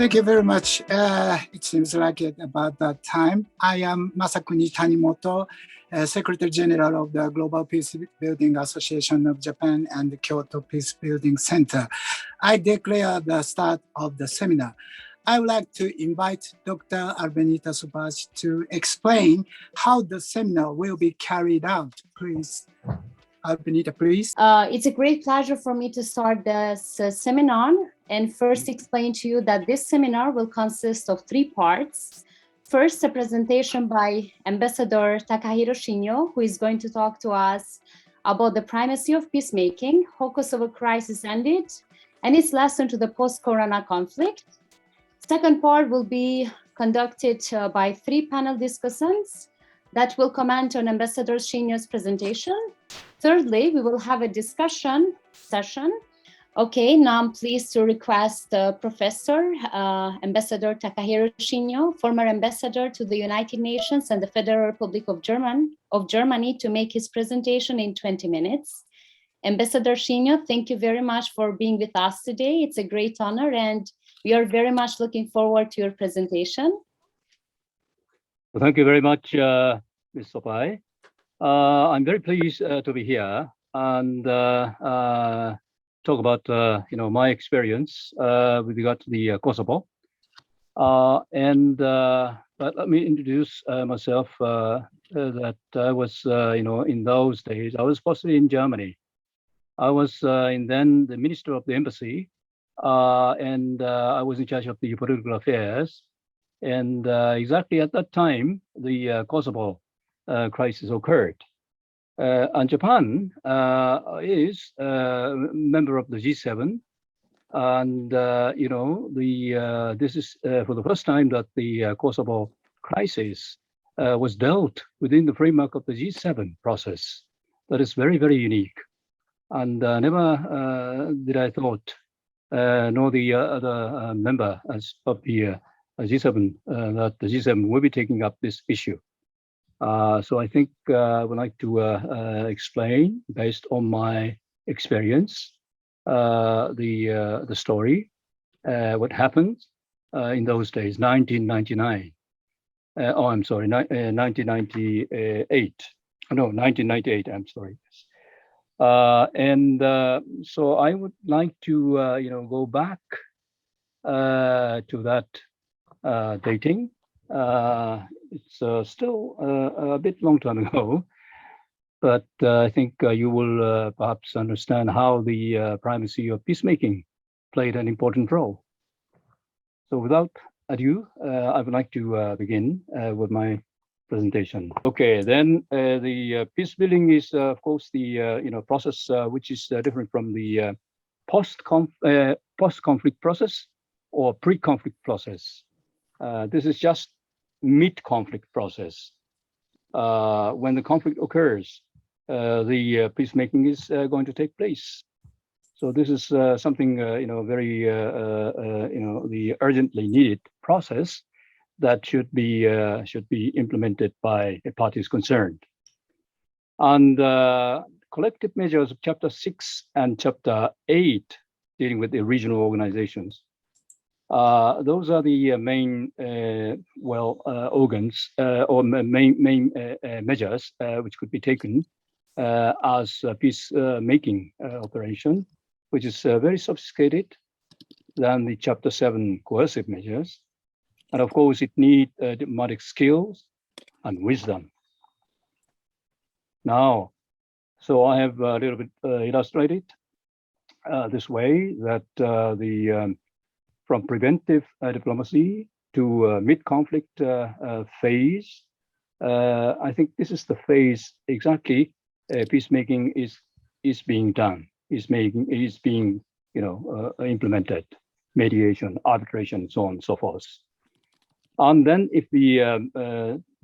Thank you very much. It seems like it about that time. I am Masakuni Tanimoto, Secretary General of the Global Peace Building Association of Japan and the Kyoto Peace Building Center. I declare the start of the seminar. I would like to invite Dr. Albenita Subhash to explain how the seminar will be carried out. Please, Albenita, please. It's a great pleasure for me to start this seminar and first explain to you that this seminar will consist of 3 parts. First, a presentation by Ambassador Takahiro Shinyo, who is going to talk to us about the primacy of peacemaking, how Kosovo crisis ended, and its lesson to the post-Corona conflict. Second part will be conducted by 3 panel discussants that will comment on Ambassador Shinyo's presentation. Thirdly, we will have a discussion session. Okay, now I'm pleased to request Professor Ambassador Takahiro Shinyo, former ambassador to the United Nations and the Federal Republic of Germany, to make his presentation in 20 minutes. Ambassador Shinyo, thank you very much for being with us today. It's a great honor, and we are very much looking forward to your presentation. Well, thank you very much, Ms. Sopai. I'm very pleased to be here and talk about my experience with regard to the Kosovo. But let me introduce myself. That I was, in those days, I was possibly in Germany. I was then the minister of the embassy, and I was in charge of the political affairs. And exactly at that time, the Kosovo crisis occurred. And Japan is a member of the G7, and this is for the first time that the Kosovo crisis was dealt within the framework of the G7 process. That is very, very unique, and never did I thought nor the other member of the G7 that the G7 will be taking up this issue. So I think I would like to explain, based on my experience, the story, what happened in those days, 1999. I'm sorry, 1998. No, 1998. I'm sorry. So I would like to, go back to that dating. It's still a bit long time ago, but I think you will perhaps understand how the primacy of peacemaking played an important role. So without ado, I would like to begin with my presentation. Okay, then the peace building is, of course, the process which is different from the post-conflict process or pre-conflict process. This is just mid-conflict process. When the conflict occurs, the peacemaking is going to take place. So this is something very the urgently needed process that should be implemented by the parties concerned. And collective measures of Chapter 6 and Chapter 8 dealing with the regional organizations. Those are the main organs or main measures which could be taken as a peace-making operation, which is very sophisticated than the Chapter 7 coercive measures. And of course, it needs diplomatic skills and wisdom. Now, so I have a little bit illustrated this way that from preventive diplomacy to mid-conflict phase, I think this is the phase exactly peacemaking is being done, is being implemented, mediation, arbitration, so on and so forth. And then if the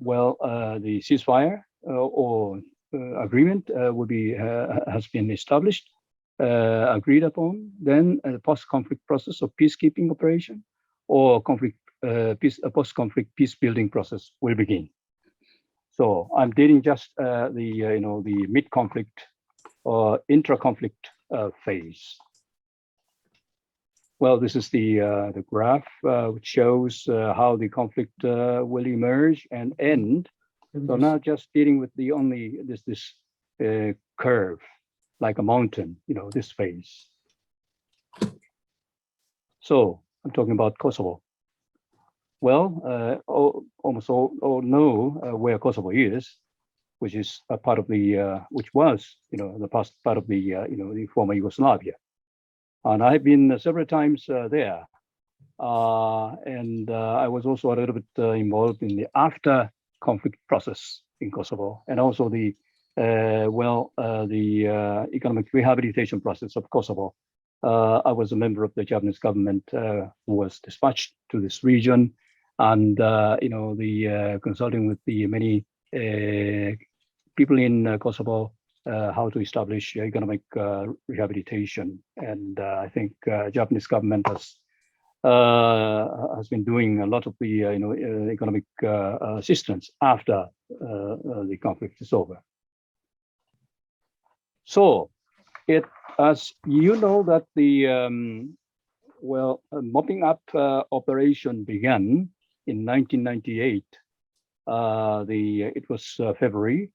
the ceasefire or agreement has been established, agreed upon, then a post-conflict process of peacekeeping operation or post-conflict peace building process will begin. So I'm dealing just the mid-conflict or intra-conflict phase. well, this is the graph which shows how the conflict will emerge and end. So not just dealing with the only this curve, like a mountain, this phase. So I'm talking about Kosovo. Well, almost all know where Kosovo is, which is a part of the, which was, the past part of the, the former Yugoslavia. And I've been several times there. And I was also a little bit involved in the after conflict process in Kosovo, and also the economic rehabilitation process of Kosovo. I was a member of the Japanese government who was dispatched to this region, and consulting with the many people in Kosovo how to establish economic rehabilitation. And I think Japanese government has been doing a lot of the economic assistance after the conflict is over. So as you know that the mopping up operation began in 1998. It was February.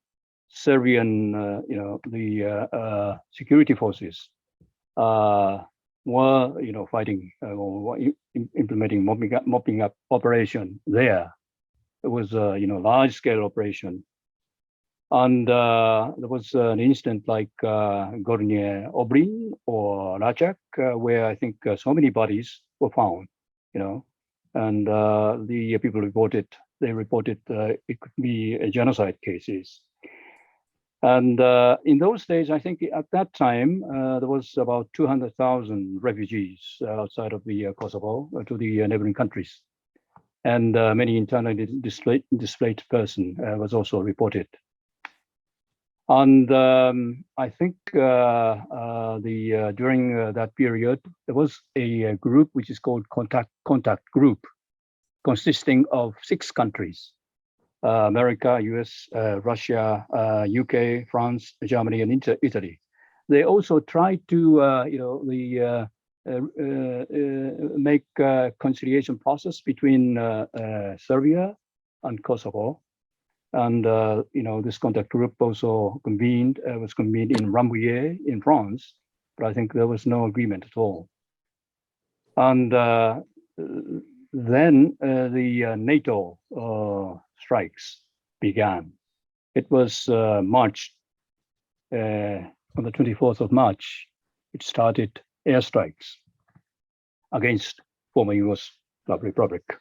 Serbian, the security forces were, fighting or implementing mopping up operation there. It was a, large scale operation. And there was an incident like Gornje Obrin or Rajak, where I think so many bodies were found, and the people reported it could be genocide cases. And in those days, I think at that time, there was about 200,000 refugees outside of the Kosovo to the neighboring countries. And many internally displaced person was also reported. And I think during that period, there was a group which is called contact group, consisting of 6 countries. America, US, Russia, UK, France, Germany, and Italy. They also tried to, make a conciliation process between Serbia and Kosovo. And, this contact group also was convened in Rambouillet in France, but I think there was no agreement at all. And then the NATO strikes began. It was March, on the 24th of March, it started airstrikes against former Yugoslav Republic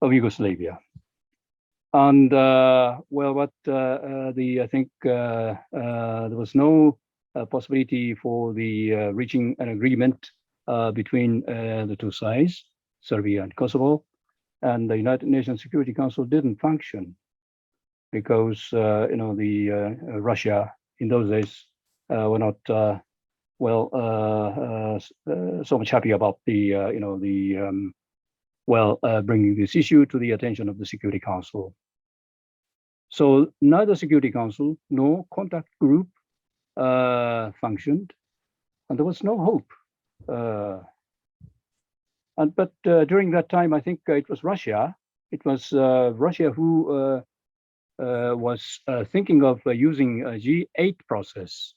of Yugoslavia. And I think there was no possibility for the reaching an agreement between the two sides, Serbia and Kosovo, and the United Nations Security Council didn't function because Russia in those days were not so much happy about the bringing this issue to the attention of the Security Council. So neither Security Council nor contact group functioned, and there was no hope. But during that time, I think it was Russia. It was Russia who was thinking of using a G8 process.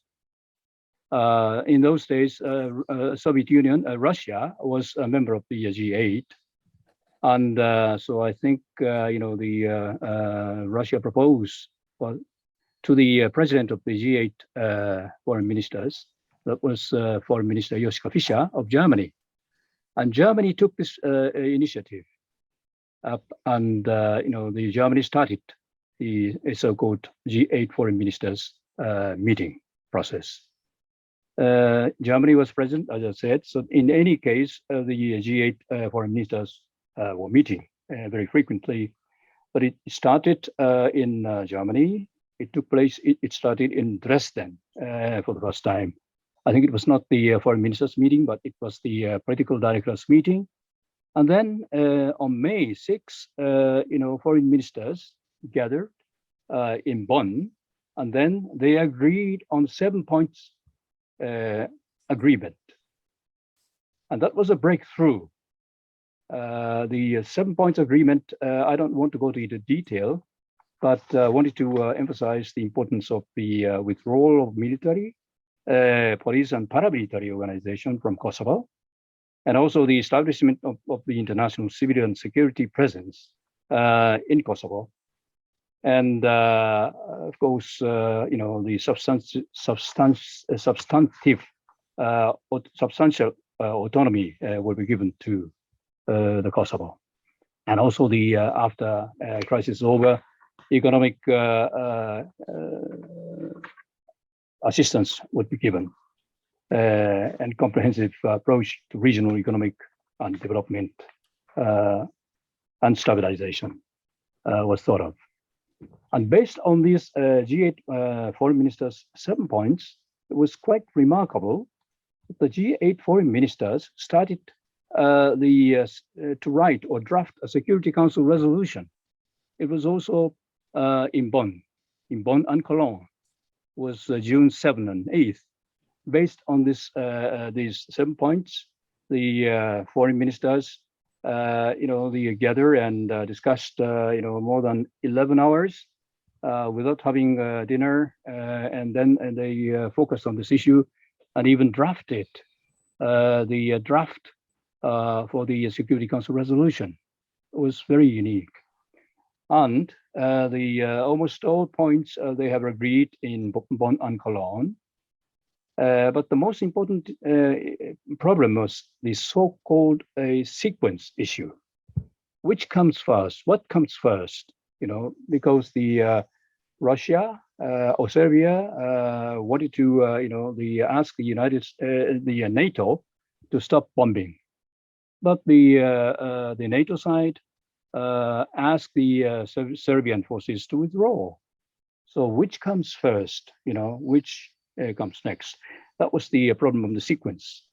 In those days, Soviet Union, Russia was a member of the G8. And so I think, Russia proposed to the president of the G8 foreign ministers, that was Foreign Minister Joschka Fischer of Germany. And Germany took this initiative up, and the Germany started the so-called G8 foreign ministers meeting process. Germany was present, as I said. So in any case, the G8 foreign ministers were meeting very frequently. But it started in Germany. It took place. It started in Dresden for the first time. I think it was not the foreign ministers meeting, but it was the political directors meeting. And then on May 6, foreign ministers gathered in Bonn, and then they agreed on 7 points agreement. And that was a breakthrough. The 7 points agreement, I don't want to go into detail, but wanted to emphasize the importance of the withdrawal of military, police, and paramilitary organization from Kosovo, and also the establishment of the international civilian security presence in Kosovo. And of course, the substantial autonomy will be given to the Kosovo, and also the after crisis is over, economic assistance would be given, and comprehensive approach to regional economic and development and stabilization was thought of. And based on these G8 foreign ministers' 7 points, it was quite remarkable that the G8 foreign ministers started to write or draft a Security Council resolution. It was also in Bonn and Cologne, was June 7 and 8th. Based on these 7 points, the foreign ministers, they gathered and discussed, more than 11 hours without having dinner, and then they focused on this issue and even drafted the draft for the Security Council resolution. It was very unique. And almost all points they have agreed in Bonn and Cologne. But the most important problem was the so-called sequence issue. Which comes first? What comes first? Because the Russia or Serbia wanted to, ask the NATO to stop bombing, but the NATO side asked the Serbian forces to withdraw. So which comes first? Which comes next? That was the problem of the sequence.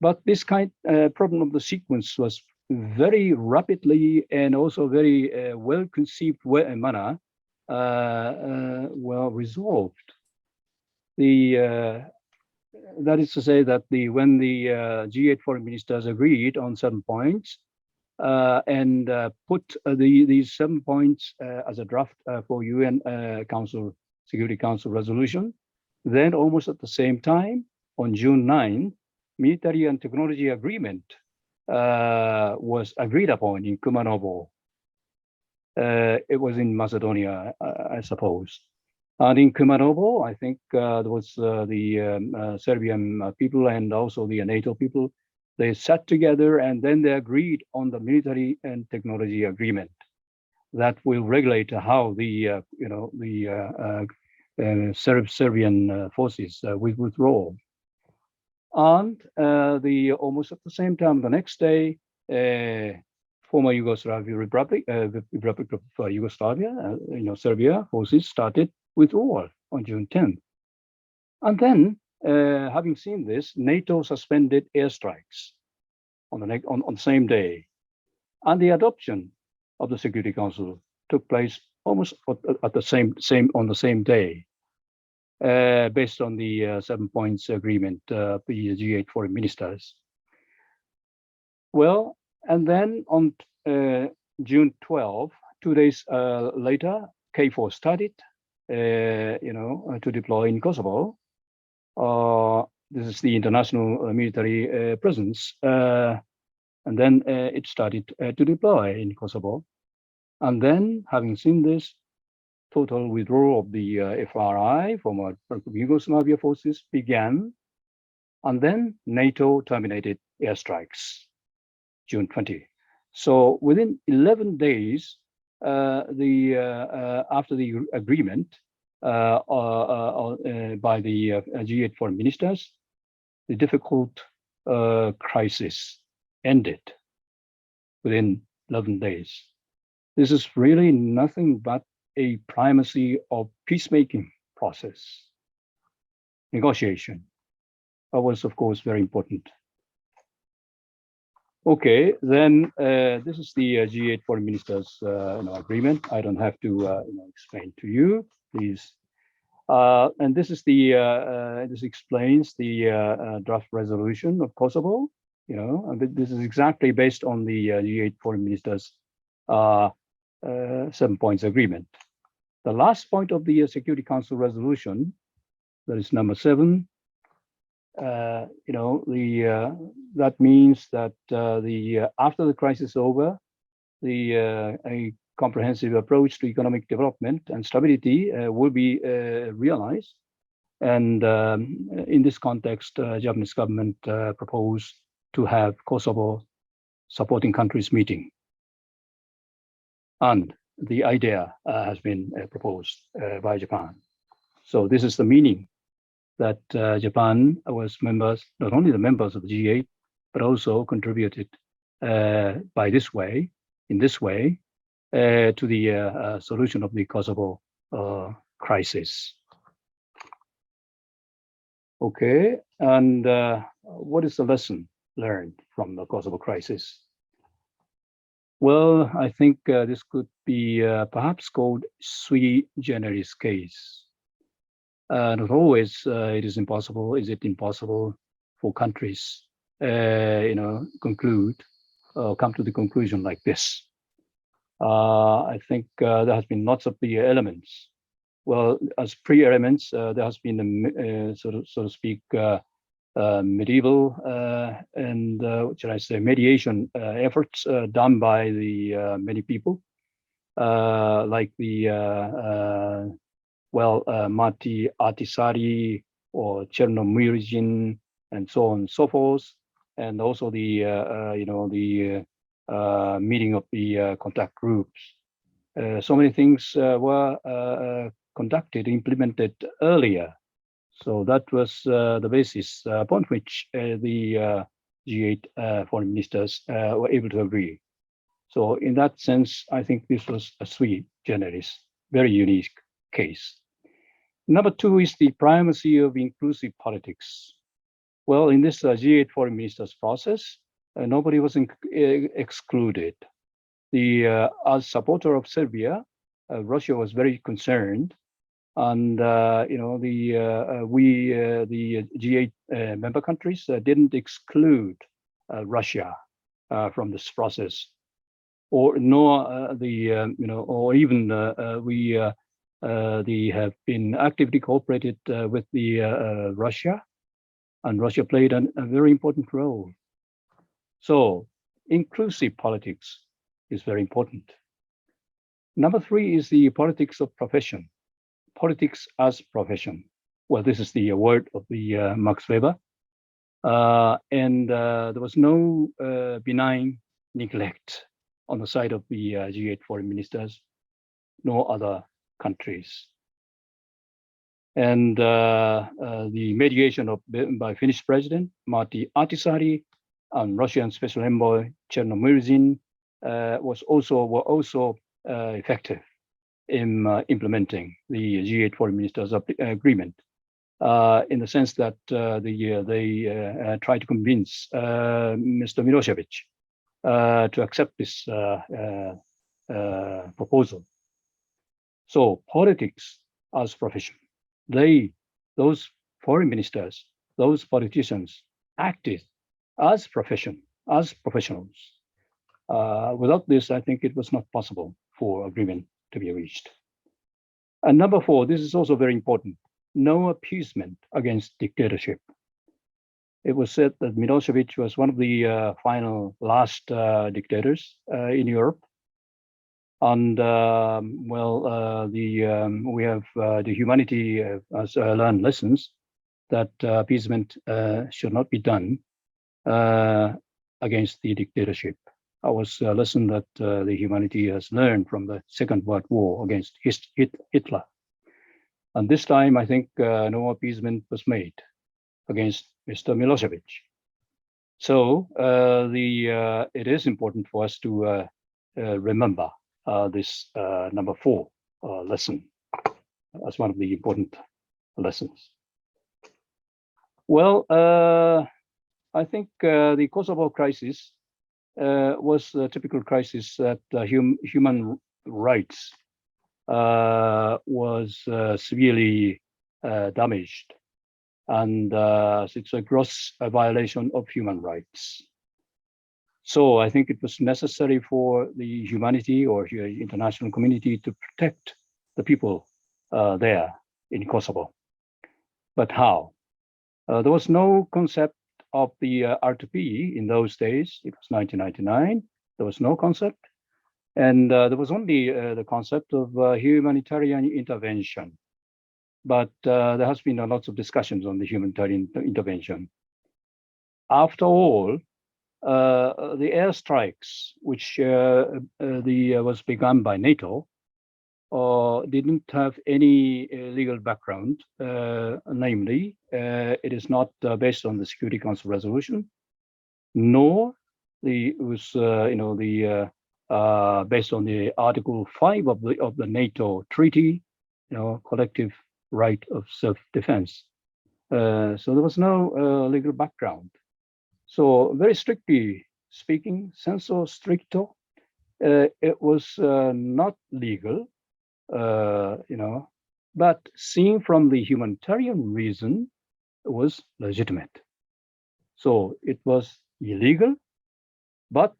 But this problem of the sequence was very rapidly and also very well-conceived manner well resolved. That is to say that when the G8 foreign ministers agreed on 7 points and put these 7 points as a draft for UN Security Council resolution, then almost at the same time, on June 9, military and technology agreement was agreed upon in Kumanovo. It was in Macedonia, I suppose. And in Kumanovo, I think there was the Serbian people and also the NATO people. They sat together and then they agreed on the military and technology agreement that will regulate how the Serbian forces will withdraw. And almost at the same time, the next day, former Yugoslavia Republic of Yugoslavia, Serbia forces started withdrawal on June 10th. And then, having seen this, NATO suspended airstrikes on the same day, and the adoption of the Security Council took place almost at the same day, based on the 7 points agreement of the G8 foreign ministers. Well, and then on June 12, 2 days later, KFOR started, to deploy in Kosovo. This is the international military presence, and then it started to deploy in Kosovo. And then, having seen this, total withdrawal of the FRI, former Yugoslavia forces, began, and then NATO terminated airstrikes, June 20. So within 11 days, after the agreement by the G8 foreign ministers, the difficult crisis ended within 11 days. This is really nothing but a primacy of peacemaking process. Negotiation. That was, of course, very important. Okay, then this is the G8 foreign ministers agreement. I don't have to explain to you. Please And this is this explains the draft resolution of Kosovo. And this is exactly based on the G8 foreign ministers' 7 points agreement. The last point of the Security Council resolution, that is number 7. That means that after the crisis is over, a comprehensive approach to economic development and stability will be realized. And in this context, Japanese government proposed to have Kosovo supporting countries meeting. And the idea has been proposed by Japan. So this is the meaning that Japan was members, not only the members of the G8, but also contributed in this way, to the solution of the Kosovo crisis. Okay, and what is the lesson learned from the Kosovo crisis? Well, I think this could be perhaps called sui generis case. Not always is it impossible for countries, come to the conclusion like this. I think there has been lots of the elements. Well, as pre-elements, there has been, so to speak, medieval and what should I say, mediation efforts done by the many people, like the Mati Atisari or Chernomyrdin and so on and so forth, and also the meeting of the contact groups. So many things were implemented earlier. So that was the basis upon which the G8 foreign ministers were able to agree. So in that sense, I think this was a sui generis, very unique case. Number 2 is the primacy of inclusive politics. Well, in this G8 foreign ministers process, nobody was excluded. As supporter of Serbia, Russia was very concerned, and the G8 member countries didn't exclude Russia from this process, or they have been actively cooperated with the Russia, and Russia played a very important role. So inclusive politics is very important. Number 3 is the politics of profession, politics as profession. Well, this is the word of the Max Weber, and there was no benign neglect on the side of the G8 foreign ministers, no other countries. And the mediation by Finnish President Matti Ahtisaari and Russian Special Envoy Chernomyrdin were also effective in implementing the G8 foreign ministers agreement, in the sense that they tried to convince Mr. Milosevic to accept this proposal. So politics as profession. Those foreign ministers, those politicians acted as professionals. Without this, I think it was not possible for agreement to be reached. And number 4, this is also very important, no appeasement against dictatorship. It was said that Milosevic was one of the last dictators in Europe. And we have the humanity has learned lessons that appeasement should not be done against the dictatorship. That was a lesson that the humanity has learned from the Second World War against Hitler. And this time, I think no appeasement was made against Mr. Milosevic. So it is important for us to remember this number 4 lesson as one of the important lessons. Well, I think the Kosovo crisis was a typical crisis that human rights was severely damaged, and it's a gross violation of human rights. So I think it was necessary for the humanity or the international community to protect the people there in Kosovo. But how? There was no concept of the R2P in those days. It was 1999. There was no concept. And there was only the concept of humanitarian intervention. But there has been lots of discussions on the humanitarian intervention. After all, the airstrikes, which was begun by NATO, didn't have any legal background. Namely, it is not based on the Security Council resolution, nor it was based on the Article 5 of the NATO treaty, collective right of self-defense. So there was no legal background. So very strictly speaking, sensu stricto, it was not legal, but seen from the humanitarian reason, it was legitimate. So it was illegal, but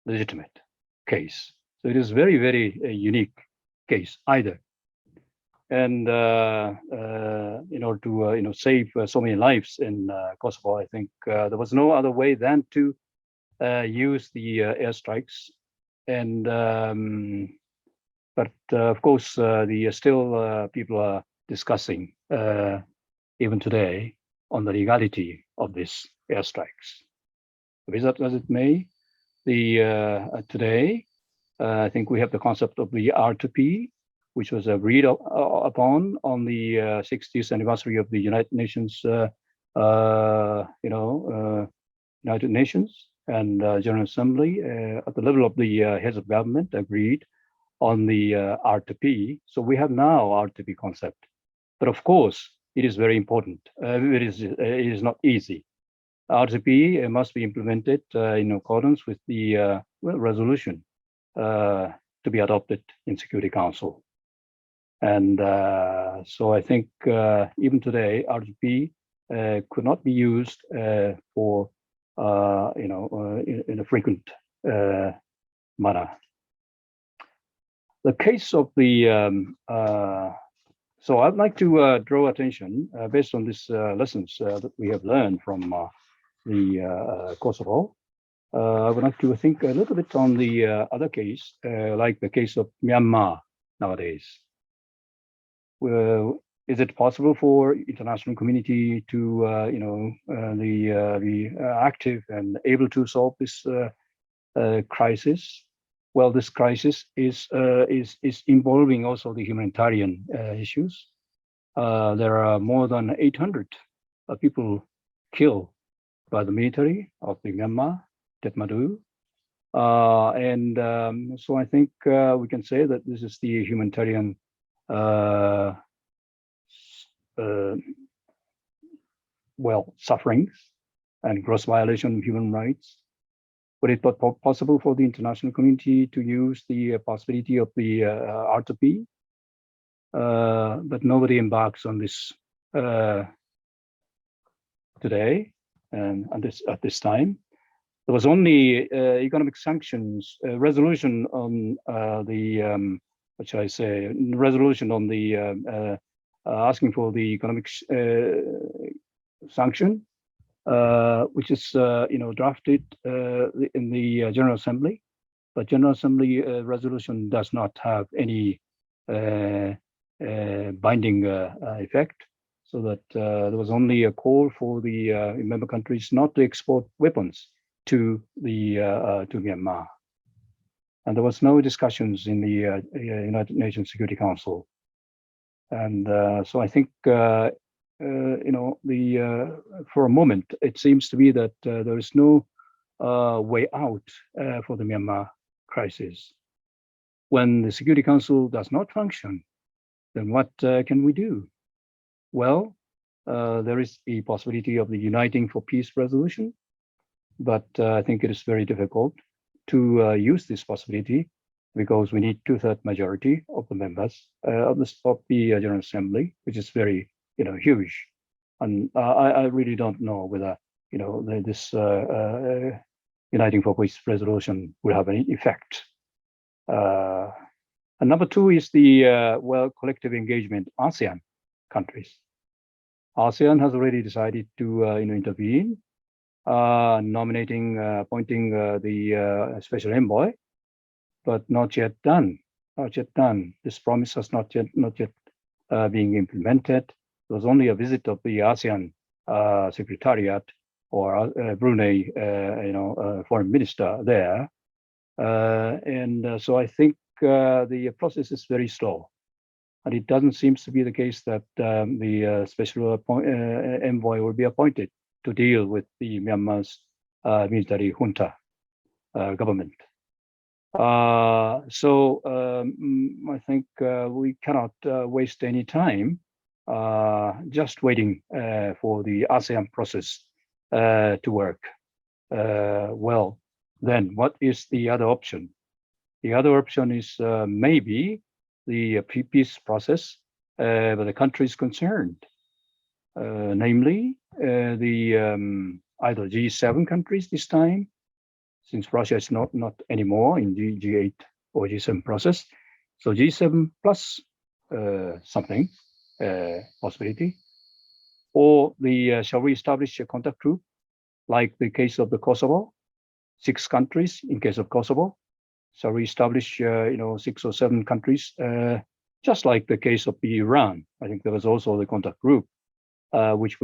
legitimate case. So it is very, very unique case either. And in order to save so many lives in Kosovo, I think there was no other way than to use the airstrikes. And but of course, still people are discussing even today on the legality of these airstrikes. Be that as it may, today I think we have the concept of the R2P, which was agreed upon on the 60th anniversary of the United Nations, United Nations and General Assembly at the level of the heads of government agreed on the R2P. So we have now R2P concept, but of course it is very important. It is not easy. R2P must be implemented in accordance with the resolution to be adopted in Security Council. And so I think even today, R2P could not be used for in a frequent manner. The case of the so I'd like to draw attention based on these lessons that we have learned from the Kosovo. I would like to think a little bit on the other case, like the case of Myanmar nowadays. Is it possible for international community to, be active and able to solve this crisis? Well, this crisis is involving also the humanitarian issues. There are more than 800 people killed by the military of the Myanmar, Tetmadu. And so I think we can say that this is the humanitarian sufferings and gross violation of human rights. Would it be possible for the international community to use the possibility of the R2P? But nobody embarks on this today and at this time. There was only economic sanctions resolution on the what should I say, resolution on the asking for the economic sanction, which is drafted in the General Assembly, but General Assembly resolution does not have any binding effect. So that there was only a call for the member countries not to export weapons to the to Myanmar, and there was no discussions in the United Nations Security Council. And so I think for a moment it seems to be that there is no way out for the Myanmar crisis. When the Security Council does not function, then what can we do? Well, there is the possibility of the Uniting for Peace resolution, but I think it is very difficult to use this possibility because we need 2/3 majority of the members of the General Assembly, which is very, huge. And I really don't know whether, this Uniting for Peace resolution will have any effect. And number two is the, collective engagement ASEAN countries. ASEAN has already decided to, intervene, appointing the special envoy, but not yet done. Not yet done. This promise has not yet being implemented. There was only a visit of the ASEAN Secretariat or Brunei, foreign minister there, and so I think the process is very slow, and it doesn't seem to be the case that the special envoy will be appointed to deal with the Myanmar's military junta government. So I think we cannot waste any time just waiting for the ASEAN process to work. Well, then what is the other option? The other option is maybe the peace process by the countries concerned, namely the either G7 countries this time, since Russia is not anymore in the G8 or G7 process. So G7 plus something possibility, or the shall we establish a contact group like the case of the Kosovo, 6 countries in case of Kosovo. So we establish 6 or 7 countries, just like the case of the Iran. I think there was also the contact group which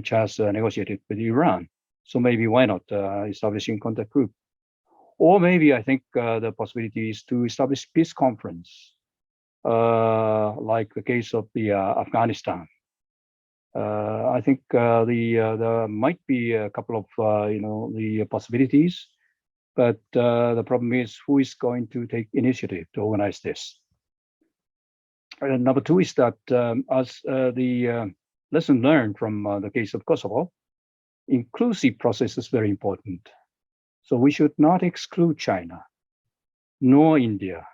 has negotiated with Iran. So maybe why not establishing contact group? Or maybe I think the possibility is to establish peace conference, like the case of the Afghanistan. I think there might be a couple of the possibilities, but the problem is who is going to take initiative to organize this. And number 2 is that as the lesson learned from the case of Kosovo, inclusive process is very important. So we should not exclude China, nor India,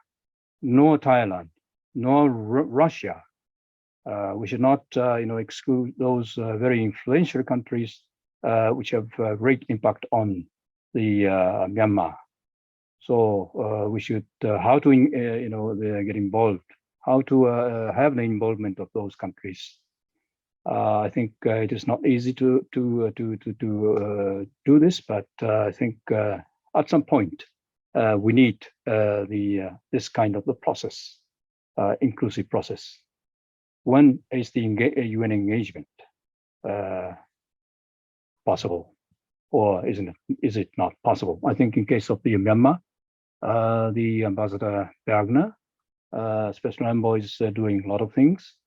nor Thailand, nor Russia. We should not, exclude those very influential countries which have great impact on the Myanmar. So we should how to get involved, how to have the involvement of those countries. I think it is not easy to do this, but I think at some point we need this kind of the process, inclusive process. When is the UN engagement possible, or is it not possible? I think in case of the Myanmar, the Ambassador Bergner, Special Envoy, is doing a lot of things.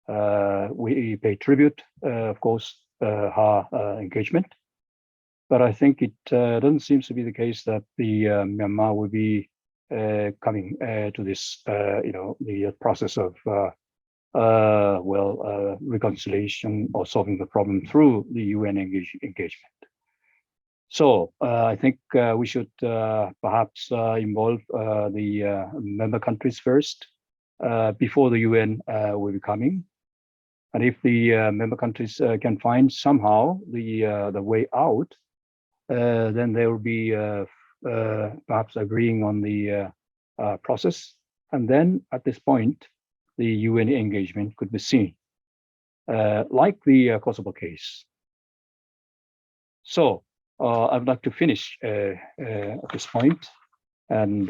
We pay tribute, of course, her engagement, but I think it doesn't seem to be the case that the Myanmar will be coming to this, the process of reconciliation or solving the problem through the UN engagement. So I think we should perhaps involve the member countries first before the UN will be coming. And if the member countries can find somehow the way out, then they will be perhaps agreeing on the process. And then at this point, the UN engagement could be seen, like the Kosovo case. So I would like to finish at this point, and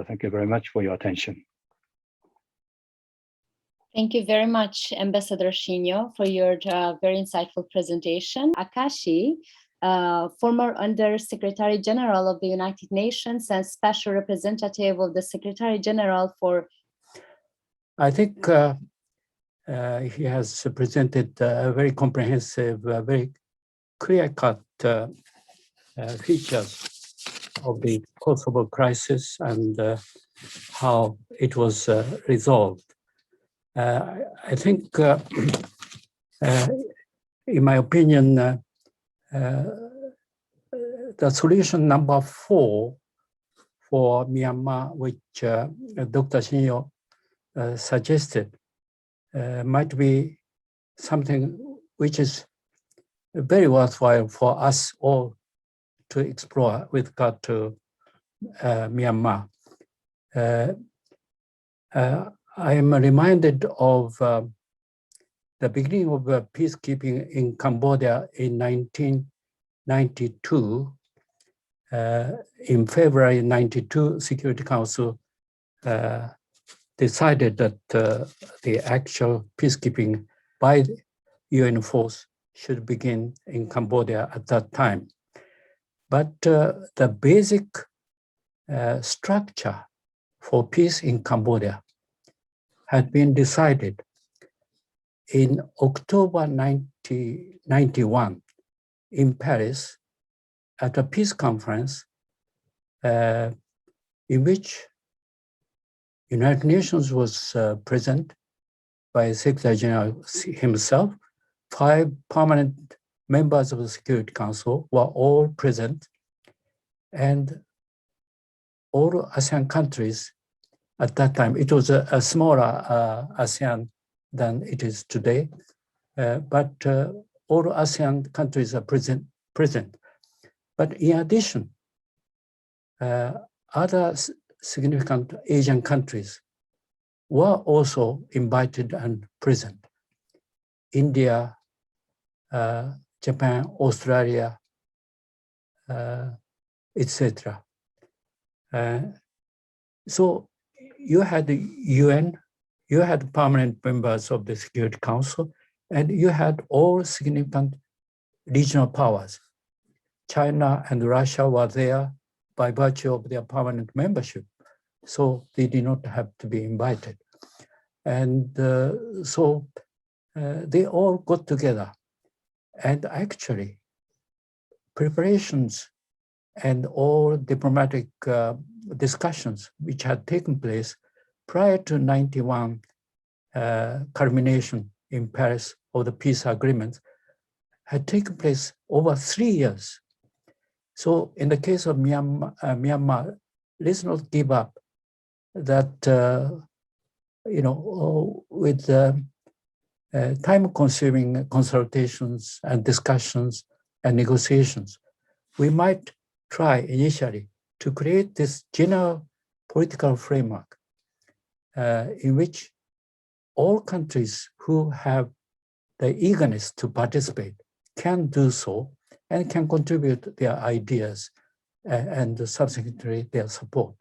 thank you very much for your attention. Thank you very much, Ambassador Shinyo, for your very insightful presentation. Akashi, former Under Secretary General of the United Nations and Special Representative of the Secretary General for... I think he has presented a very comprehensive, very clear-cut features of the Kosovo crisis and how it was resolved. I think, in my opinion, the solution number 4 for Myanmar, which Dr. Shinyo suggested, might be something which is very worthwhile for us all to explore with regard to Myanmar. I am reminded of the beginning of peacekeeping in Cambodia in 1992. In February 92, Security Council decided that the actual peacekeeping by the UN force should begin in Cambodia at that time. But the basic structure for peace in Cambodia had been decided in October 1991 in Paris at a peace conference in which United Nations was present by Secretary General himself. 5 permanent members of the Security Council were all present, and all ASEAN countries at that time, it was a smaller ASEAN than it is today, but all ASEAN countries are present. But in addition, other significant Asian countries were also invited and present. India, Japan, Australia, etc. So you had the UN, you had permanent members of the Security Council, and you had all significant regional powers. China and Russia were there by virtue of their permanent membership, so they did not have to be invited. And so they all got together, and actually preparations and all diplomatic discussions which had taken place prior to 91 culmination in Paris of the peace agreement had taken place over 3 years. So in the case of Myanmar, let's not give up that, with time-consuming consultations and discussions and negotiations, we might try initially to create this general political framework in which all countries who have the eagerness to participate can do so and can contribute their ideas and subsequently their support.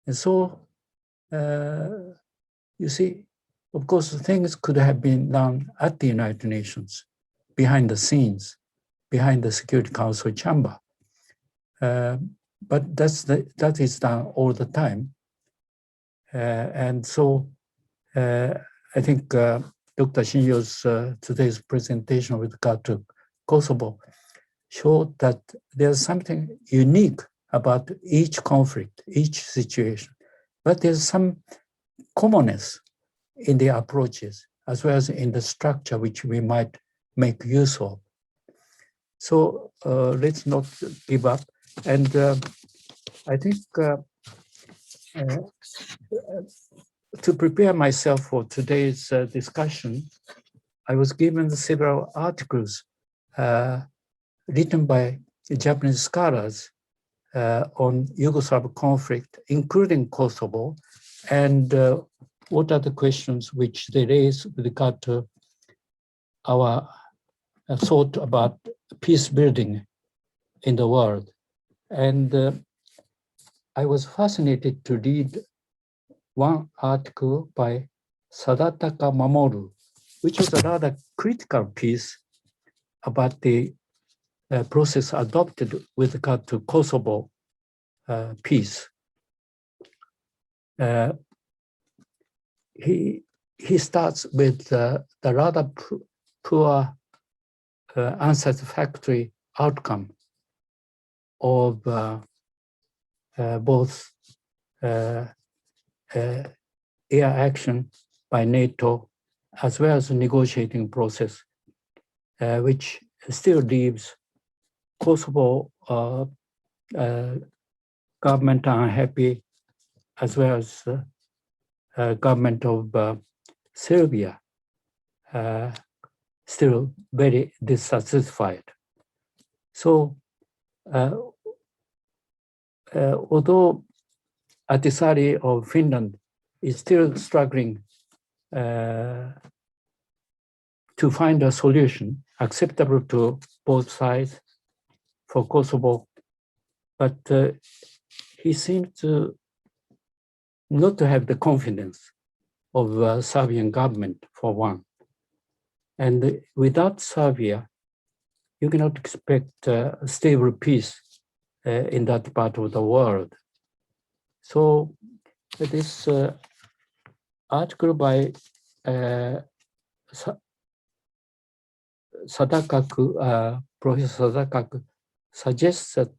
And so, you see, of course, things could have been done at the United Nations, behind the scenes, behind the Security Council chamber. But that is done all the time. And so I think Dr. Shinyo's today's presentation with regard to Kosovo showed that there's something unique about each conflict, each situation, but there's some commonness in the approaches as well as in the structure which we might make use of. So let's not give up. And I think to prepare myself for today's discussion, I was given several articles written by Japanese scholars on Yugoslav conflict, including Kosovo, and what are the questions which they raise with regard to our thought about peace building in the world. And I was fascinated to read one article by Sadataka Mamoru, which was a rather critical piece about the process adopted with regard to Kosovo peace. He starts with the rather poor, unsatisfactory outcome of both air action by NATO as well as the negotiating process, which still leaves Kosovo government are unhappy, as well as government of Serbia still very dissatisfied. So although Ahtisaari of Finland is still struggling to find a solution acceptable to both sides for Kosovo, but he seemed to not to have the confidence of Serbian government for one. And without Serbia, you cannot expect stable peace in that part of the world. So this article by Sadakaku, Professor Sadakaku, suggests that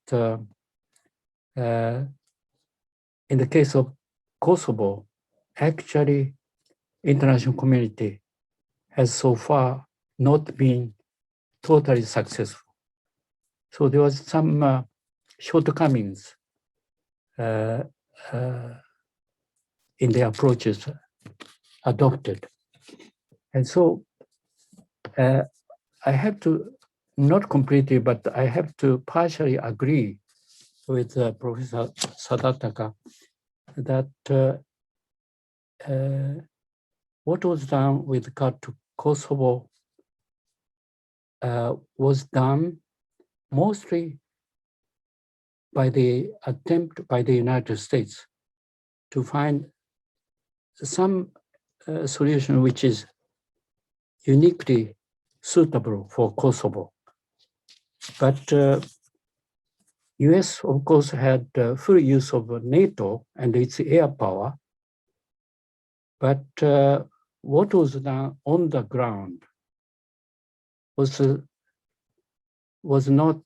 in the case of Kosovo, actually international community has so far not been totally successful. So there was some shortcomings in the approaches adopted. And so I have to, not completely, but I have to partially agree with Professor Sadataka that what was done with regard to Kosovo was done mostly by the attempt by the United States to find some solution which is uniquely suitable for Kosovo. But US, of course, had full use of NATO and its air power. But what was done on the ground was not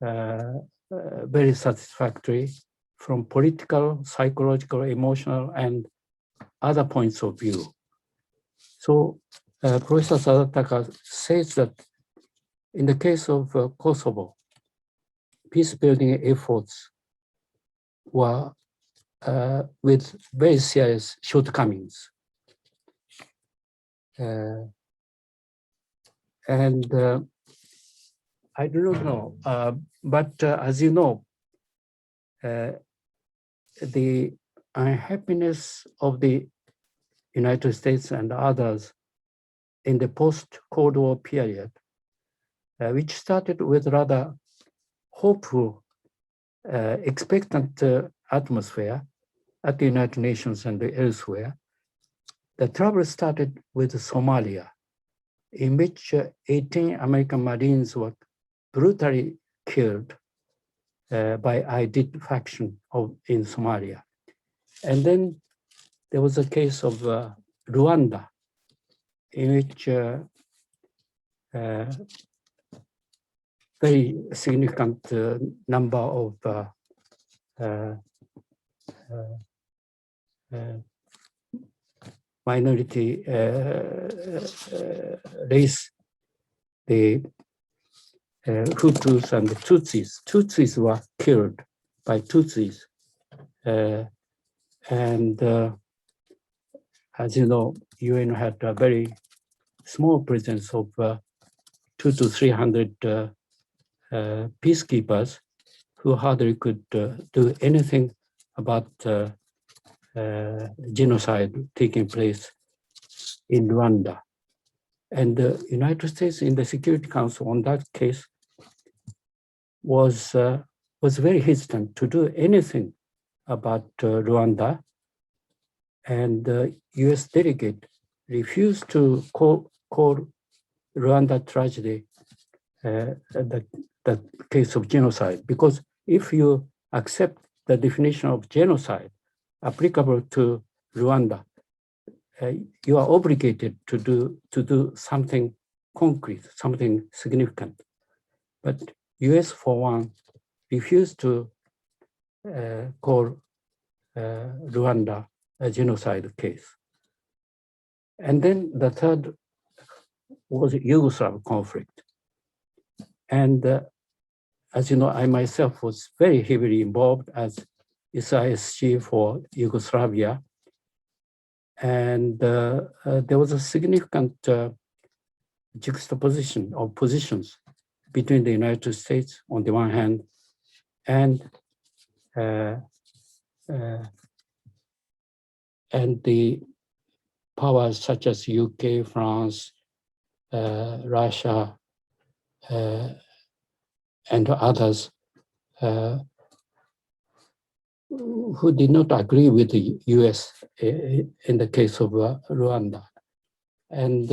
very satisfactory from political, psychological, emotional, and other points of view. So Professor Sadataka says that in the case of Kosovo, peace-building efforts were with very serious shortcomings. And I do not know, but as you know, the unhappiness of the United States and others in the post-Cold War period, which started with rather hopeful, expectant atmosphere at the United Nations and elsewhere. The trouble started with Somalia, in which 18 American Marines were brutally killed by IDID faction in Somalia. And then there was a case of Rwanda, in which very significant number of minority race, the Hutus and the Tutsis. Tutsis were killed by Tutsis. And as you know, UN had a very small presence of 200 to 300 peacekeepers who hardly could do anything about genocide taking place in Rwanda. And the United States in the Security Council on that case was very hesitant to do anything about Rwanda. And the US delegate refused to call Rwanda tragedy the case of genocide, because if you accept the definition of genocide applicable to Rwanda, you are obligated to do something concrete, something significant. But US, for one, refused to call Rwanda a genocide case. And then the third was Yugoslav conflict. And as you know, I myself was very heavily involved as SISG for Yugoslavia. And there was a significant juxtaposition of positions between the United States on the one hand and the powers such as UK, France, Russia, and others who did not agree with the US in the case of Rwanda. And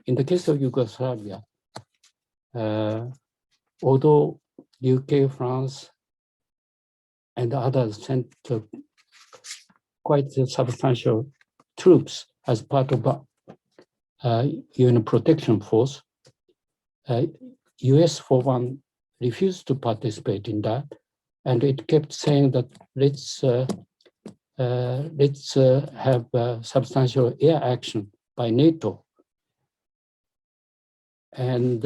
in the case of Yugoslavia, although UK, France, and others sent quite substantial troops as part of UN protection force, US for one refused to participate in that, and it kept saying that let's have substantial air action by NATO. And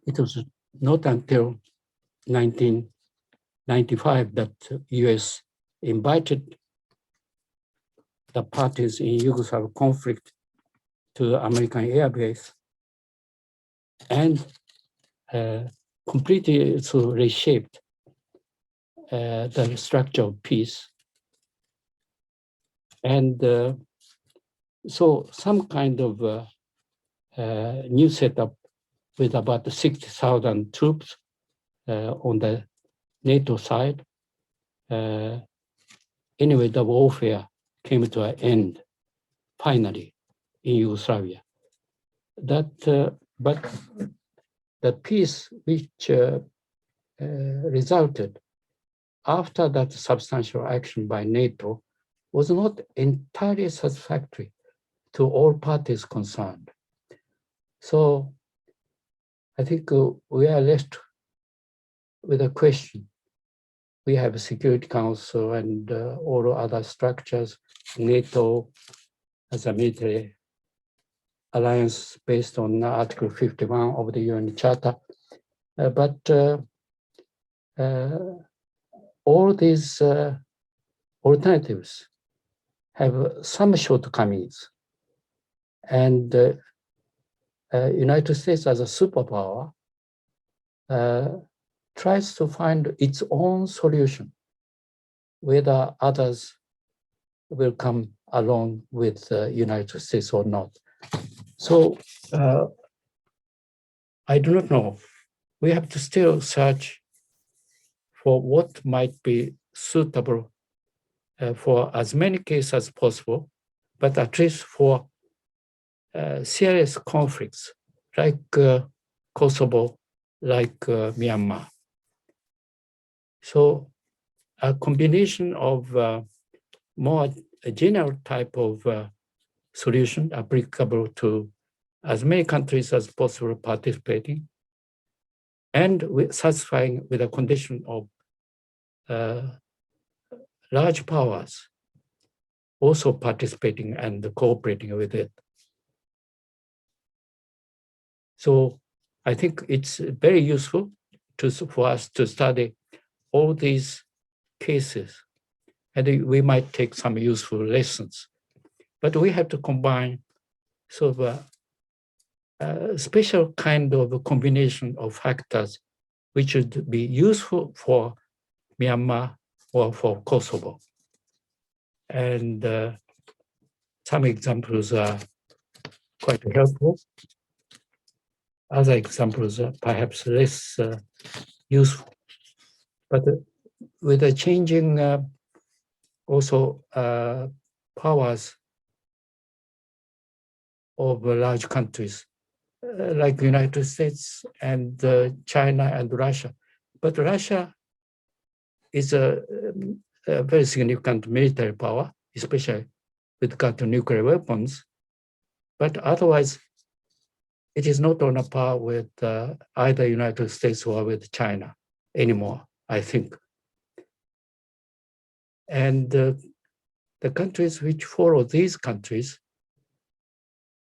it was not until 1995 that US invited the parties in Yugoslav conflict to the American air base and completely so reshaped the structure of peace. And so some kind of new setup with about 60,000 troops on the NATO side. Anyway, the warfare came to an end, finally, in Yugoslavia. But the peace which resulted after that substantial action by NATO was not entirely satisfactory to all parties concerned. So I think we are left with a question. We have a Security Council and all other structures, NATO as a military alliance based on Article 51 of the UN Charter. But all these alternatives have some shortcomings. And United States as a superpower tries to find its own solution, whether others will come along with United States or not. So I do not know. We have to still search for what might be suitable for as many cases as possible, but at least for serious conflicts like Kosovo, like Myanmar. So a combination of more general type of solution applicable to as many countries as possible participating, and satisfying with a condition of large powers also participating and cooperating with it. So I think it's very useful for us to study all these cases, and we might take some useful lessons. But we have to combine sort of a special kind of a combination of factors which would be useful for Myanmar or for Kosovo. And some examples are quite helpful. Other examples are perhaps less useful. But with the changing also powers of large countries like the United States and China and Russia. But Russia is a very significant military power, especially with regard to nuclear weapons. But otherwise, it is not on a par with either United States or with China anymore, I think. And the countries which follow these countries,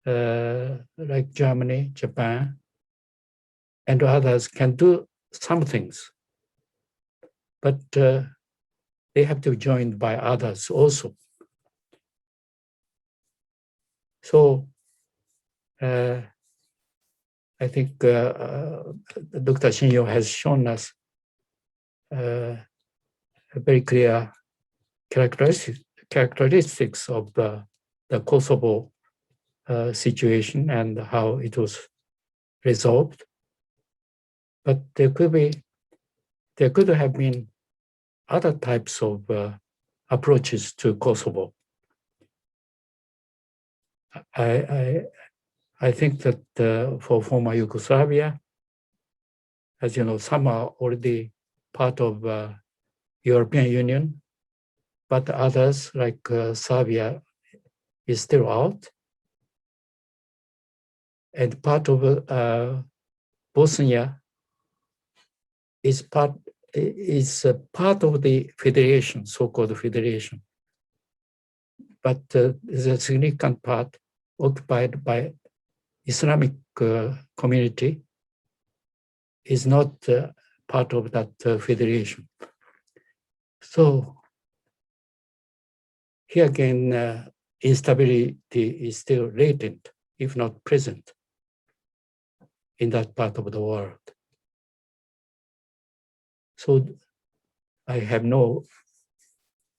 like Germany, Japan, and others can do some things, but they have to be joined by others also. So I think Dr. Shinyo has shown us a very clear characteristics of the Kosovo situation and how it was resolved. But there could have been other types of approaches to Kosovo. I think that for former Yugoslavia, as you know, some are already part of European Union, but others like Serbia is still out. And part of Bosnia is part of the federation, so-called federation. But there's a significant part occupied by Islamic community is not part of that federation. So here again, instability is still latent, if not present, in that part of the world. So I have no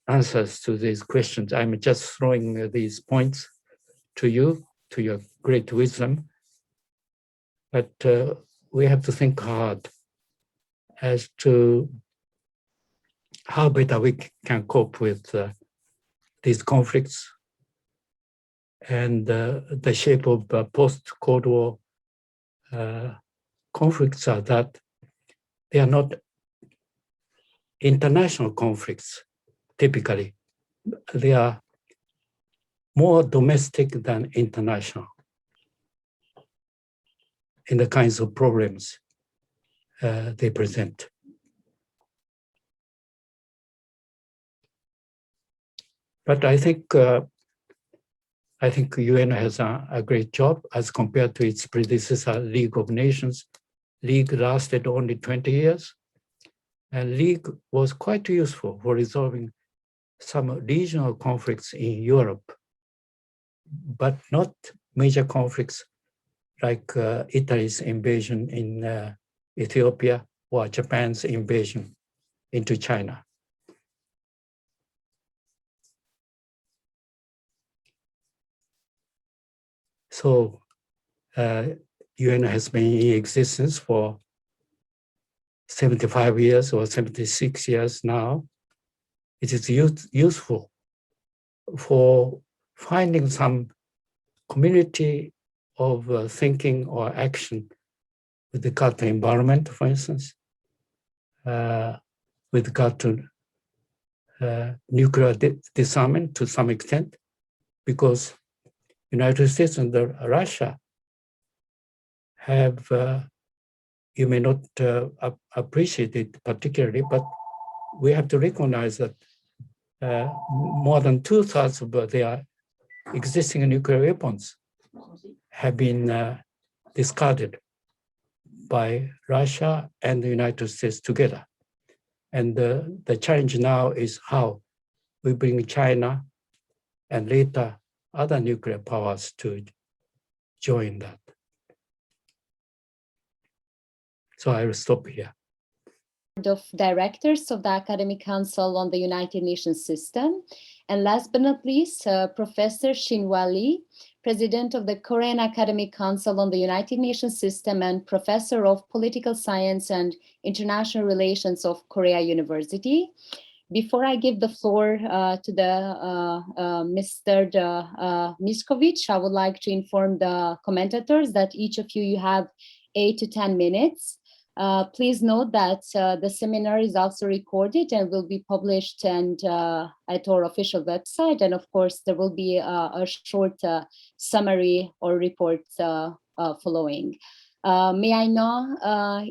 answers to these questions. I'm just throwing these points to you, to your great wisdom. But we have to think hard as to how better we can cope with these conflicts and the shape of post-Cold War conflicts are that they are not international conflicts, typically. They are more domestic than international in the kinds of problems they present. But I think UN has a great job as compared to its predecessor, League of Nations. League lasted only 20 years, and League was quite useful for resolving some regional conflicts in Europe, but not major conflicts like Italy's invasion in Ethiopia or Japan's invasion into China. So UN has been in existence for 75 years or 76 years now. It is useful for finding some community of thinking or action with regard to environment, for instance, with regard to nuclear disarmament to some extent, because United States and Russia have, you may not appreciate it particularly, but we have to recognize that more than 2/3 of their existing nuclear weapons have been discarded by Russia and the United States together. And the challenge now is how we bring China and later other nuclear powers to join that. So I will stop here. Of directors of the Academic Council on the United Nations System. And last but not least, Professor Shinhwa Lee, President of the Korean Academic Council on the United Nations System and Professor of Political Science and International Relations of Korea University. Before I give the floor to Mr. Miskovic, I would like to inform the commentators that each of you have 8 to 10 minutes. Please note that the seminar is also recorded and will be published at our official website. And of course, there will be a short summary or report following. May I now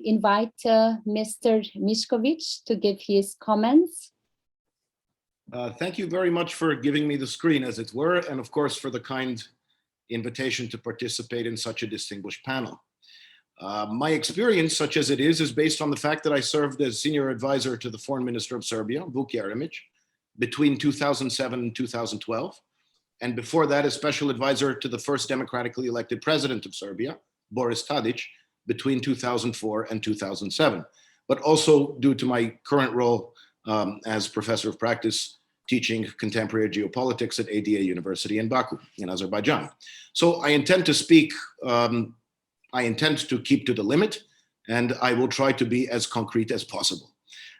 invite Mr. Miskovic to give his comments? Thank you very much for giving me the screen, as it were, and of course for the kind invitation to participate in such a distinguished panel. My experience, such as it is based on the fact that I served as senior advisor to the foreign minister of Serbia, Vuk Jeremic, between 2007 and 2012. And before that, as special advisor to the first democratically elected president of Serbia, Boris Tadic, between 2004 and 2007. But also due to my current role as professor of practice teaching contemporary geopolitics at ADA University in Baku, in Azerbaijan. So I intend to speak, I intend to keep to the limit, and I will try to be as concrete as possible.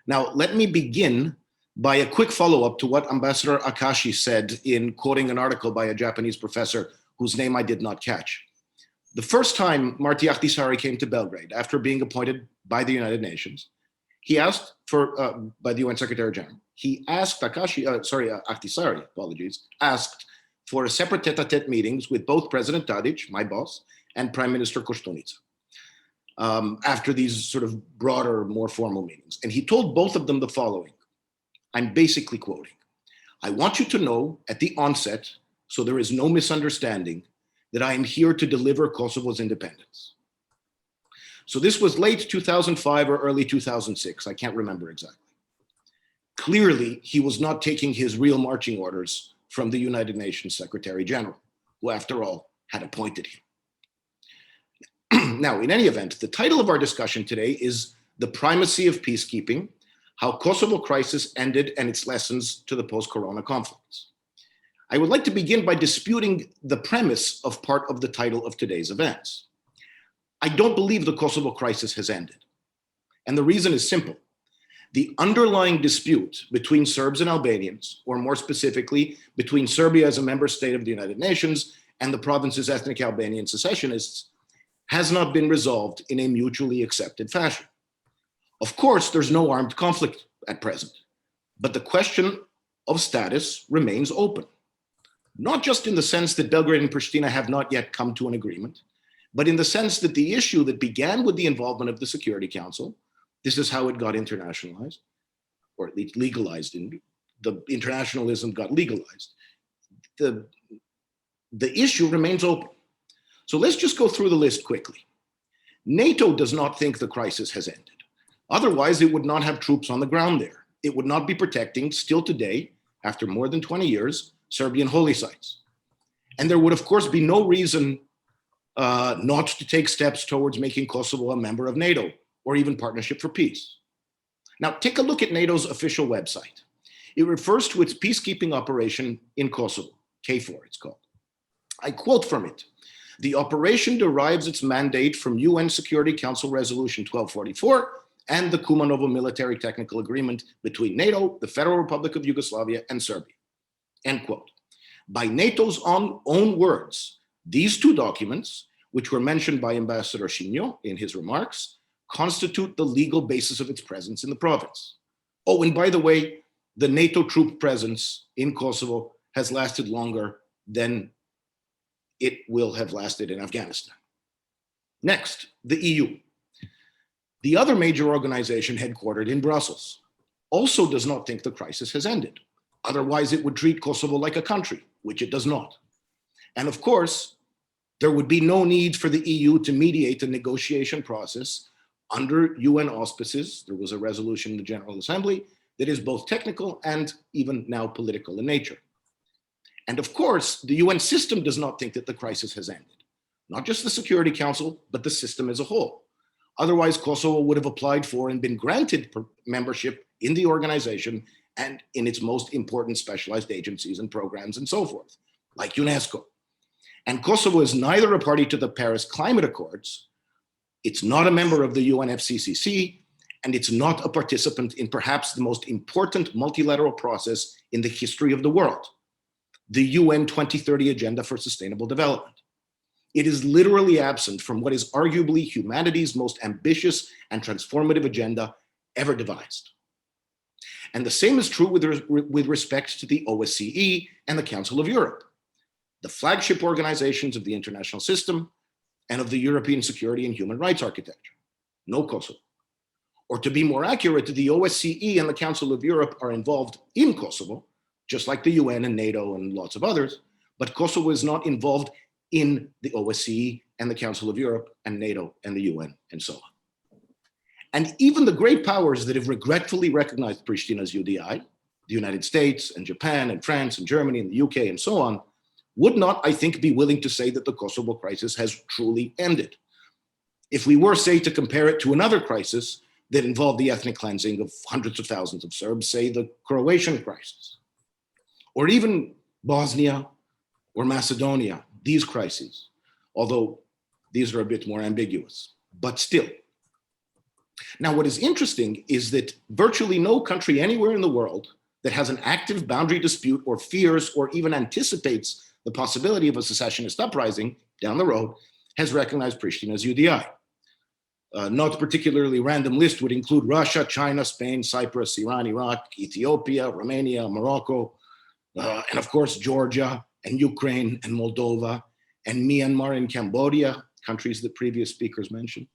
Now, let me begin by a quick follow-up to what Ambassador Akashi said in quoting an article by a Japanese professor whose name I did not catch. The first time Marty Ahtisaari came to Belgrade after being appointed by the United Nations, he asked for, by the UN Secretary General, he asked Ahtisaari, apologies, asked for a separate tete-a-tete meetings with both President Tadic, my boss, and Prime Minister Koštunica after these sort of broader, more formal meetings. And he told both of them the following. I'm basically quoting. I want you to know at the onset, so there is no misunderstanding, that I am here to deliver Kosovo's independence. So this was late 2005 or early 2006. I can't remember exactly. Clearly, he was not taking his real marching orders from the United Nations Secretary General, who after all had appointed him. Now, in any event, the title of our discussion today is The Primacy of Peacekeeping, How Kosovo Crisis Ended and Its Lessons to the Post-Corona Conflicts. I would like to begin by disputing the premise of part of the title of today's events. I don't believe the Kosovo crisis has ended. And the reason is simple. The underlying dispute between Serbs and Albanians, or more specifically, between Serbia as a member state of the United Nations and the province's ethnic Albanian secessionists, has not been resolved in a mutually accepted fashion. Of course, there's no armed conflict at present, but the question of status remains open. Not just in the sense that Belgrade and Pristina have not yet come to an agreement, but in the sense that the issue that began with the involvement of the Security Council, this is how it got internationalized, or at least legalized, the internationalism got legalized. The issue remains open. So let's just go through the list quickly. NATO does not think the crisis has ended. Otherwise, it would not have troops on the ground there. It would not be protecting, still today, after more than 20 years, Serbian holy sites. And there would, of course, be no reason not to take steps towards making Kosovo a member of NATO or even Partnership for Peace. Now, take a look at NATO's official website. It refers to its peacekeeping operation in Kosovo, KFOR it's called. I quote from it. The operation derives its mandate from UN Security Council Resolution 1244 and the Kumanovo Military Technical Agreement between NATO, the Federal Republic of Yugoslavia, and Serbia. End quote. By NATO's own words, these two documents, which were mentioned by Ambassador Chignon in his remarks, constitute the legal basis of its presence in the province. Oh, and by the way, the NATO troop presence in Kosovo has lasted longer than it will have lasted in Afghanistan. Next, the EU. The other major organization headquartered in Brussels also does not think the crisis has ended. Otherwise, it would treat Kosovo like a country, which it does not. And of course, there would be no need for the EU to mediate the negotiation process under UN auspices. There was a resolution in the General Assembly that is both technical and even now political in nature. And of course, the UN system does not think that the crisis has ended. Not just the Security Council, but the system as a whole. Otherwise, Kosovo would have applied for and been granted membership in the organization and in its most important specialized agencies and programs and so forth, like UNESCO. And Kosovo is neither a party to the Paris Climate Accords, it's not a member of the UNFCCC, and it's not a participant in perhaps the most important multilateral process in the history of the world, the UN 2030 Agenda for Sustainable Development. It is literally absent from what is arguably humanity's most ambitious and transformative agenda ever devised. And the same is true with respect to the OSCE and the Council of Europe, the flagship organizations of the international system and of the European security and human rights architecture. No Kosovo. Or to be more accurate, the OSCE and the Council of Europe are involved in Kosovo, just like the UN and NATO and lots of others, but Kosovo is not involved in the OSCE and the Council of Europe and NATO and the UN and so on. And even the great powers that have regretfully recognized Prishtina's UDI, the United States and Japan and France and Germany and the UK and so on, would not, I think, be willing to say that the Kosovo crisis has truly ended. If we were, say, to compare it to another crisis that involved the ethnic cleansing of hundreds of thousands of Serbs, say the Croatian crisis, or even Bosnia or Macedonia, these crises, although these are a bit more ambiguous, but still. Now, what is interesting is that virtually no country anywhere in the world that has an active boundary dispute or fears or even anticipates the possibility of a secessionist uprising down the road has recognized Prishtina's UDI. Not particularly random list would include Russia, China, Spain, Cyprus, Iran, Iraq, Ethiopia, Romania, Morocco, and of course, Georgia and Ukraine and Moldova and Myanmar and Cambodia, countries that previous speakers mentioned.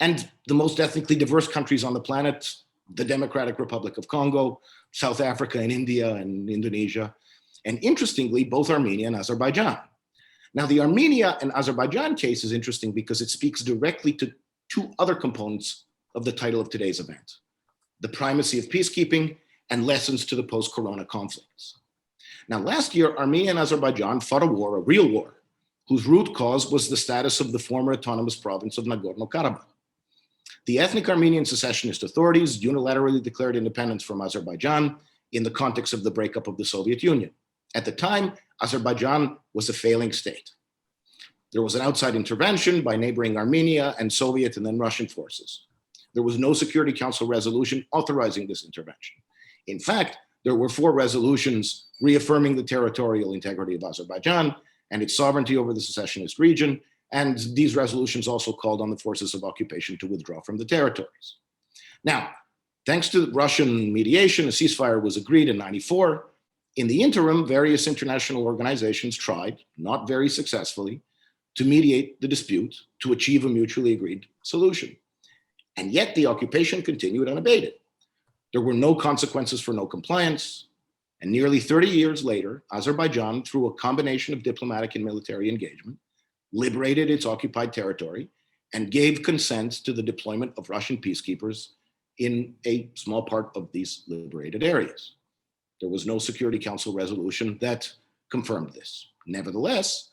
And the most ethnically diverse countries on the planet, the Democratic Republic of Congo, South Africa and India and Indonesia, and interestingly, both Armenia and Azerbaijan. Now, the Armenia and Azerbaijan case is interesting because it speaks directly to two other components of the title of today's event: the primacy of peacekeeping and lessons to the post-corona conflicts. Now, last year, Armenia and Azerbaijan fought a war, a real war, whose root cause was the status of the former autonomous province of Nagorno-Karabakh. The ethnic Armenian secessionist authorities unilaterally declared independence from Azerbaijan in the context of the breakup of the Soviet Union. At the time, Azerbaijan was a failing state. There was an outside intervention by neighboring Armenia and Soviet and then Russian forces. There was no Security Council resolution authorizing this intervention. In fact, there were 4 resolutions reaffirming the territorial integrity of Azerbaijan and its sovereignty over the secessionist region, and these resolutions also called on the forces of occupation to withdraw from the territories. Now, thanks to Russian mediation, a ceasefire was agreed in '94. In the interim, various international organizations tried, not very successfully, to mediate the dispute to achieve a mutually agreed solution. And yet the occupation continued unabated. There were no consequences for no compliance. And nearly 30 years later, Azerbaijan, through a combination of diplomatic and military engagement, liberated its occupied territory and gave consent to the deployment of Russian peacekeepers in a small part of these liberated areas. There was no Security Council resolution that confirmed this. Nevertheless,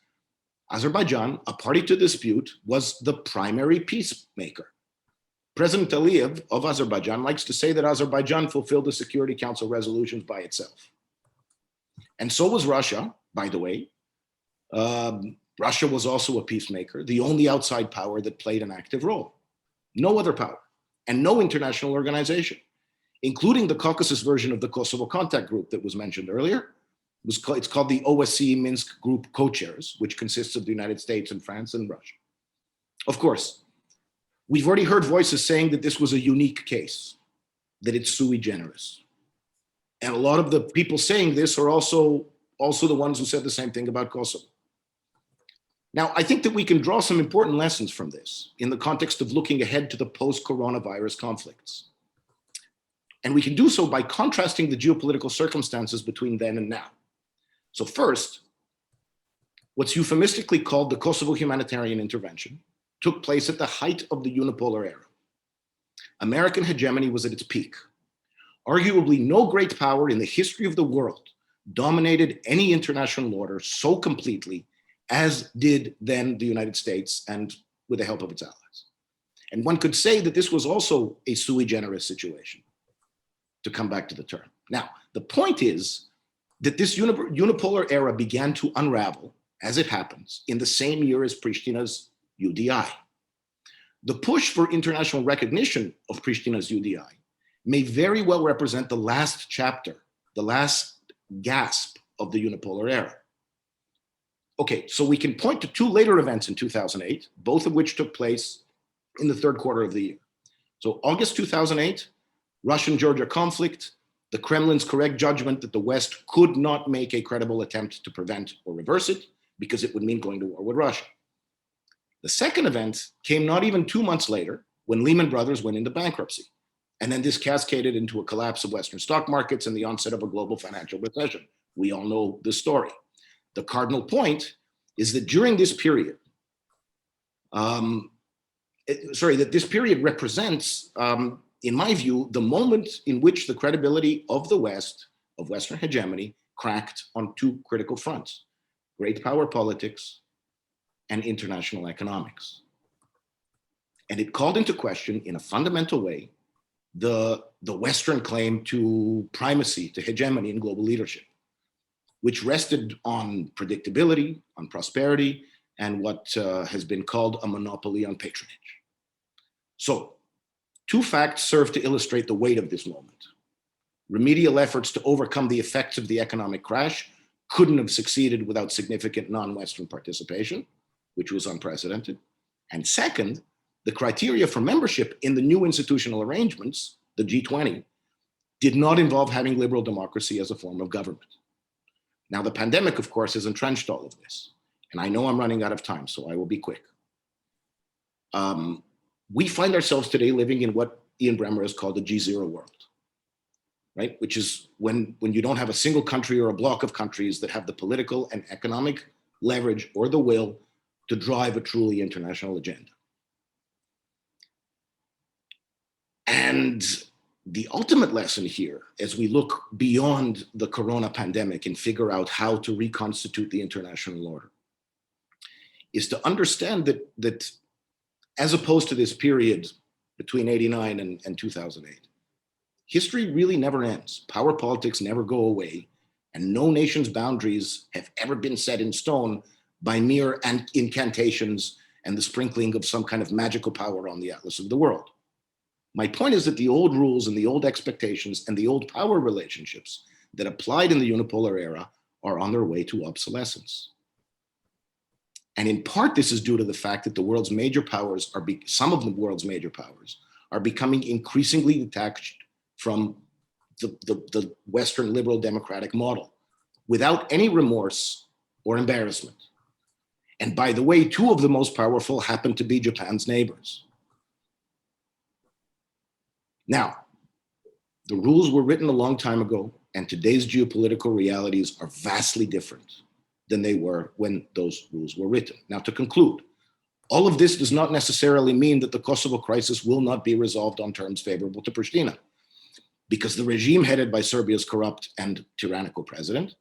Azerbaijan, a party to dispute, was the primary peacemaker. President Aliyev of Azerbaijan likes to say that Azerbaijan fulfilled the Security Council resolutions by itself. And so was Russia, by the way. Russia was also a peacemaker, the only outside power that played an active role. No other power and no international organization, including the Caucasus version of the Kosovo Contact Group that was mentioned earlier. It's called the OSCE Minsk Group Co-Chairs, which consists of the United States and France and Russia. Of course, we've already heard voices saying that this was a unique case, that it's sui generis. And a lot of the people saying this are also the ones who said the same thing about Kosovo. Now, I think that we can draw some important lessons from this in the context of looking ahead to the post-coronavirus conflicts. And we can do so by contrasting the geopolitical circumstances between then and now. So first, what's euphemistically called the Kosovo humanitarian intervention took place at the height of the unipolar era. American hegemony was at its peak. Arguably, no great power in the history of the world dominated any international order so completely as did then the United States, and with the help of its allies. And one could say that this was also a sui generis situation, to come back to the term. Now, the point is that this unipolar era began to unravel, as it happens, in the same year as Prishtina's UDI. The push for international recognition of Prishtina's UDI may very well represent the last chapter, the last gasp of the unipolar era. Okay, so we can point to 2 later events in 2008, both of which took place in the 3rd quarter of the year. So August 2008, Russian-Georgia conflict, the Kremlin's correct judgment that the West could not make a credible attempt to prevent or reverse it because it would mean going to war with Russia. The second event came not even 2 months later when Lehman Brothers went into bankruptcy. And then this cascaded into a collapse of Western stock markets and the onset of a global financial recession. We all know the story. The cardinal point is that during this period, that this period represents, in my view, the moment in which the credibility of the West, of Western hegemony, cracked on two critical fronts: great power politics and international economics. And it called into question, in a fundamental way, the Western claim to primacy, to hegemony in global leadership, which rested on predictability, on prosperity, and what has been called a monopoly on patronage. So, two facts serve to illustrate the weight of this moment. Remedial efforts to overcome the effects of the economic crash couldn't have succeeded without significant non-Western participation, which was unprecedented. And second, the criteria for membership in the new institutional arrangements, the G20, did not involve having liberal democracy as a form of government. Now, the pandemic, of course, has entrenched all of this. And I know I'm running out of time, so I will be quick. We find ourselves today living in what Ian Bremmer has called the G0 world, right? Which is when you don't have a single country or a block of countries that have the political and economic leverage or the will to drive a truly international agenda. And the ultimate lesson here, as we look beyond the corona pandemic and figure out how to reconstitute the international order, is to understand that as opposed to this period between 89 and 2008, history really never ends. Power politics never go away, and no nation's boundaries have ever been set in stone by mere incantations and the sprinkling of some kind of magical power on the atlas of the world. My point is that the old rules and the old expectations and the old power relationships that applied in the unipolar era are on their way to obsolescence. And in part, this is due to the fact that the world's major powers some of the world's major powers are becoming increasingly detached from the Western liberal democratic model without any remorse or embarrassment. And by the way, two of the most powerful happen to be Japan's neighbors. Now, the rules were written a long time ago, and today's geopolitical realities are vastly different than they were when those rules were written. Now, to conclude, all of this does not necessarily mean that the Kosovo crisis will not be resolved on terms favorable to Pristina, because the regime headed by Serbia's corrupt and tyrannical president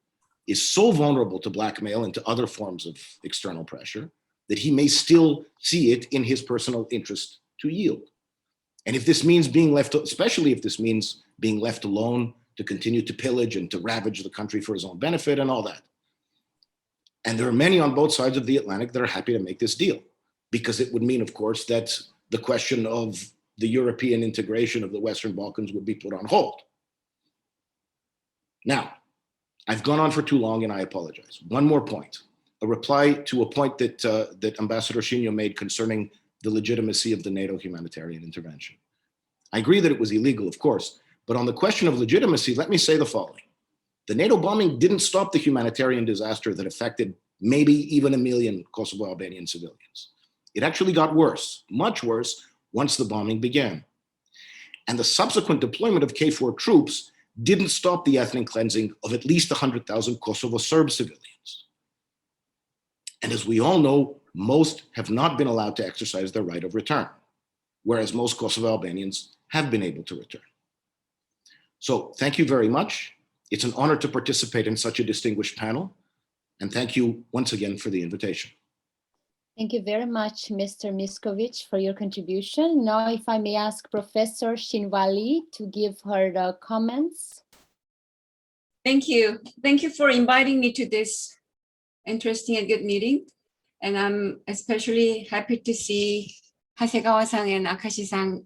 is so vulnerable to blackmail and to other forms of external pressure that he may still see it in his personal interest to yield. And if this means being left, especially if this means being left alone to continue to pillage and to ravage the country for his own benefit and all that. And there are many on both sides of the Atlantic that are happy to make this deal, because it would mean, of course, that the question of the European integration of the Western Balkans would be put on hold. Now, I've gone on for too long and I apologize. One more point, a reply to a point that Ambassador Shinyo made concerning the legitimacy of the NATO humanitarian intervention. I agree that it was illegal, of course, but on the question of legitimacy, let me say the following. The NATO bombing didn't stop the humanitarian disaster that affected maybe even 1 million Kosovo Albanian civilians. It actually got worse, much worse, once the bombing began. And the subsequent deployment of KFOR troops didn't stop the ethnic cleansing of at least 100,000 Kosovo Serb civilians. And as we all know, most have not been allowed to exercise their right of return, whereas most Kosovo Albanians have been able to return. So thank you very much. It's an honor to participate in such a distinguished panel. And thank you once again for the invitation. Thank you very much, Mr. Miskovic, for your contribution. Now, if I may ask Professor Shinwali to give her comments. Thank you. Thank you for inviting me to this interesting and good meeting. And I'm especially happy to see Hasegawa-san and Akashi-san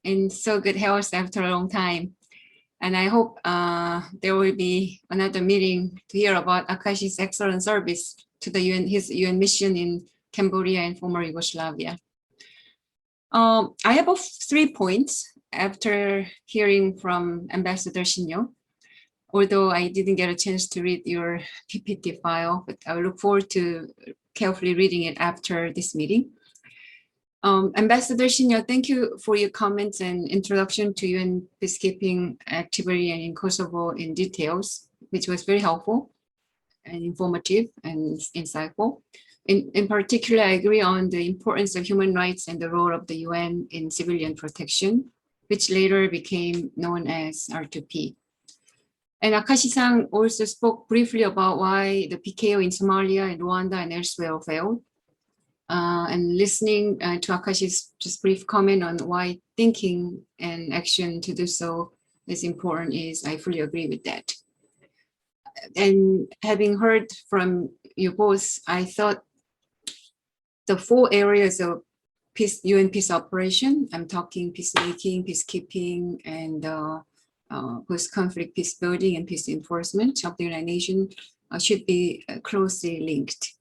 in so good health after a long time. And I hope there will be another meeting to hear about Akashi's excellent service to the UN, his UN mission in Cambodia and former Yugoslavia. I have 3 points after hearing from Ambassador Shinyo. Although I didn't get a chance to read your PPT file, but I look forward to carefully reading it after this meeting. Ambassador Shinyo, thank you for your comments and introduction to UN peacekeeping activity in Kosovo in details, which was very helpful and informative and insightful. In particular, I agree on the importance of human rights and the role of the UN in civilian protection, which later became known as R2P. And Akashi-san also spoke briefly about why the PKO in Somalia and Rwanda and elsewhere failed. And listening to Akashi's just brief comment on why thinking and action to do so is important is I fully agree with that. And having heard from you both, I thought the 4 areas of UN peace operation, I'm talking peacemaking, peacekeeping, and post-conflict peace building and peace enforcement of the United Nations should be closely linked.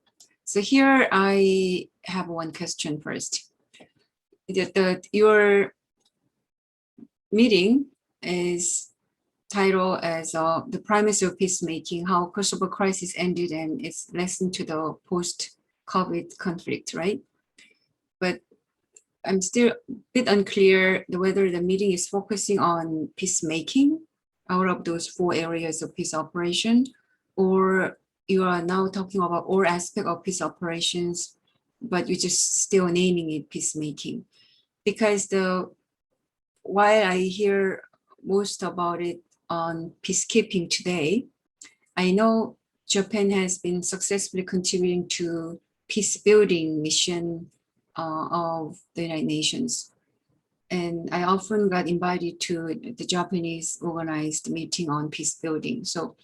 So here I have one question first. Your meeting is titled as the Primacy of Peacemaking, how Kosovo crisis ended and its lesson to the post-COVID conflict, right? But I'm still a bit unclear whether the meeting is focusing on peacemaking out of those 4 areas of peace operation, or you are now talking about all aspects of peace operations, but you're just still naming it peacemaking. Because while I hear most about it on peacekeeping today, I know Japan has been successfully contributing to peace building mission of the United Nations. And I often got invited to the Japanese organized meeting on peace building. So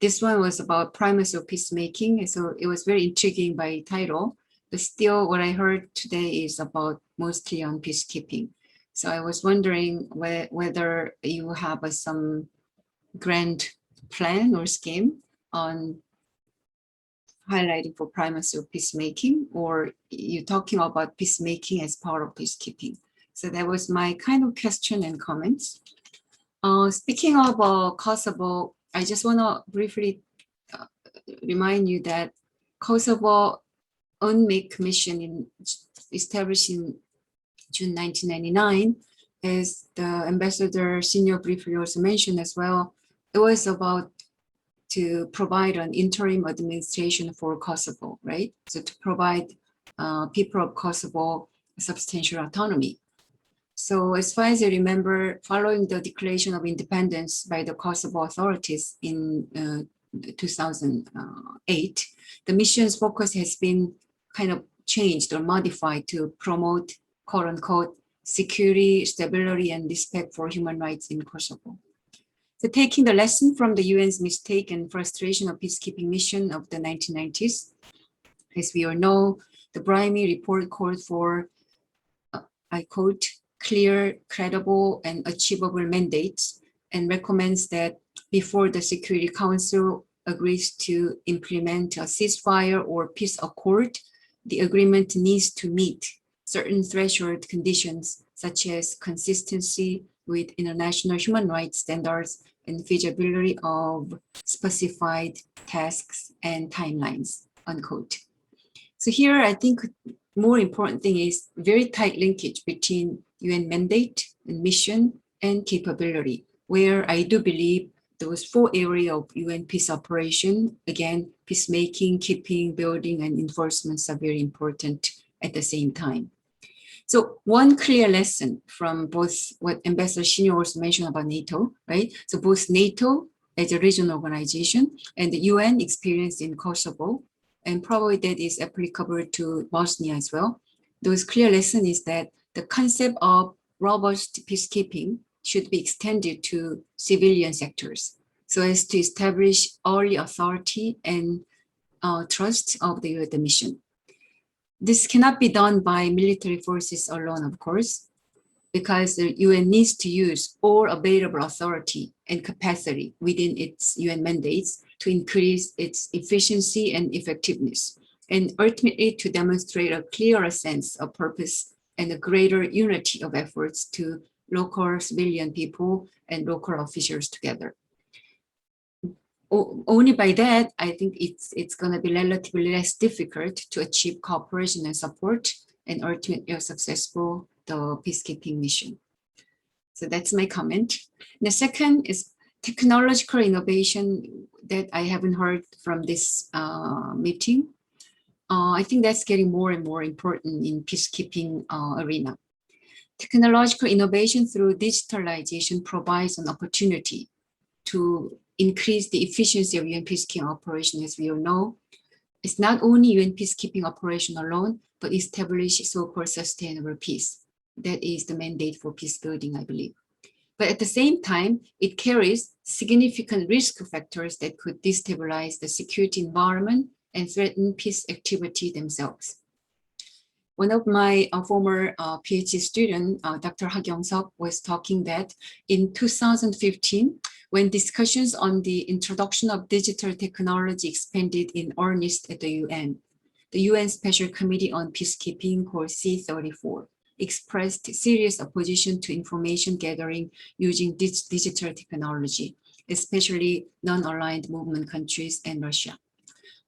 this one was about primacy of peacemaking. And so it was very intriguing by title, but still what I heard today is about mostly on peacekeeping. So I was wondering whether you have some grand plan or scheme on highlighting for primacy of peacemaking, or you're talking about peacemaking as part of peacekeeping. So that was my kind of question and comments. Speaking of Kosovo, I just want to briefly remind you that Kosovo UNMIK Commission established in June 1999, as the ambassador senior briefly also mentioned as well, it was about to provide an interim administration for Kosovo, right? So to provide people of Kosovo substantial autonomy. So as far as I remember, following the declaration of independence by the Kosovo authorities in 2008, the mission's focus has been kind of changed or modified to promote, quote unquote, security, stability, and respect for human rights in Kosovo. So taking the lesson from the UN's mistake and frustration of peacekeeping mission of the 1990s, as we all know, the Brahimi report called for, I quote, clear, credible, and achievable mandates, and recommends that before the Security Council agrees to implement a ceasefire or peace accord, the agreement needs to meet certain threshold conditions, such as consistency with international human rights standards and feasibility of specified tasks and timelines, unquote. So here, I think more important thing is very tight linkage between UN mandate and mission and capability, where I do believe those 4 areas of UN peace operation, again, peacemaking, keeping, building, and enforcement are very important at the same time. So one clear lesson from both what Ambassador Shinyo also mentioned about NATO, right? So both NATO as a regional organization and the UN experience in Kosovo, and probably that is applicable to Bosnia as well. Those clear lesson is that the concept of robust peacekeeping should be extended to civilian sectors so as to establish early authority and trust of the mission. This cannot be done by military forces alone, of course, because the UN needs to use all available authority and capacity within its UN mandates to increase its efficiency and effectiveness, and ultimately to demonstrate a clearer sense of purpose and a greater unity of efforts to local civilian people and local officials together. Only by that, I think it's going to be relatively less difficult to achieve cooperation and support and ultimately successful the peacekeeping mission. So that's my comment. The second is technological innovation that I haven't heard from this meeting. I think that's getting more and more important in peacekeeping arena. Technological innovation through digitalization provides an opportunity to increase the efficiency of UN peacekeeping operation. As we all know, it's not only UN peacekeeping operation alone, but establish so-called sustainable peace. That is the mandate for peace building, I believe. But at the same time, it carries significant risk factors that could destabilize the security environment and threaten peace activity themselves. One of my former PhD student, Dr. Ha Kyung-seok, was talking that in 2015, when discussions on the introduction of digital technology expanded in earnest at the UN Special Committee on Peacekeeping, called C34, expressed serious opposition to information gathering using digital technology, especially non-aligned movement countries and Russia.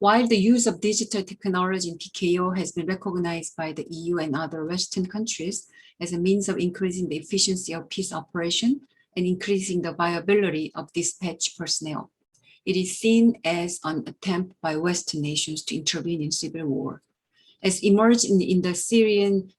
While the use of digital technology in PKO has been recognized by the EU and other Western countries as a means of increasing the efficiency of peace operation and increasing the viability of dispatch personnel, it is seen as an attempt by Western nations to intervene in civil war. As emerged in the Syrian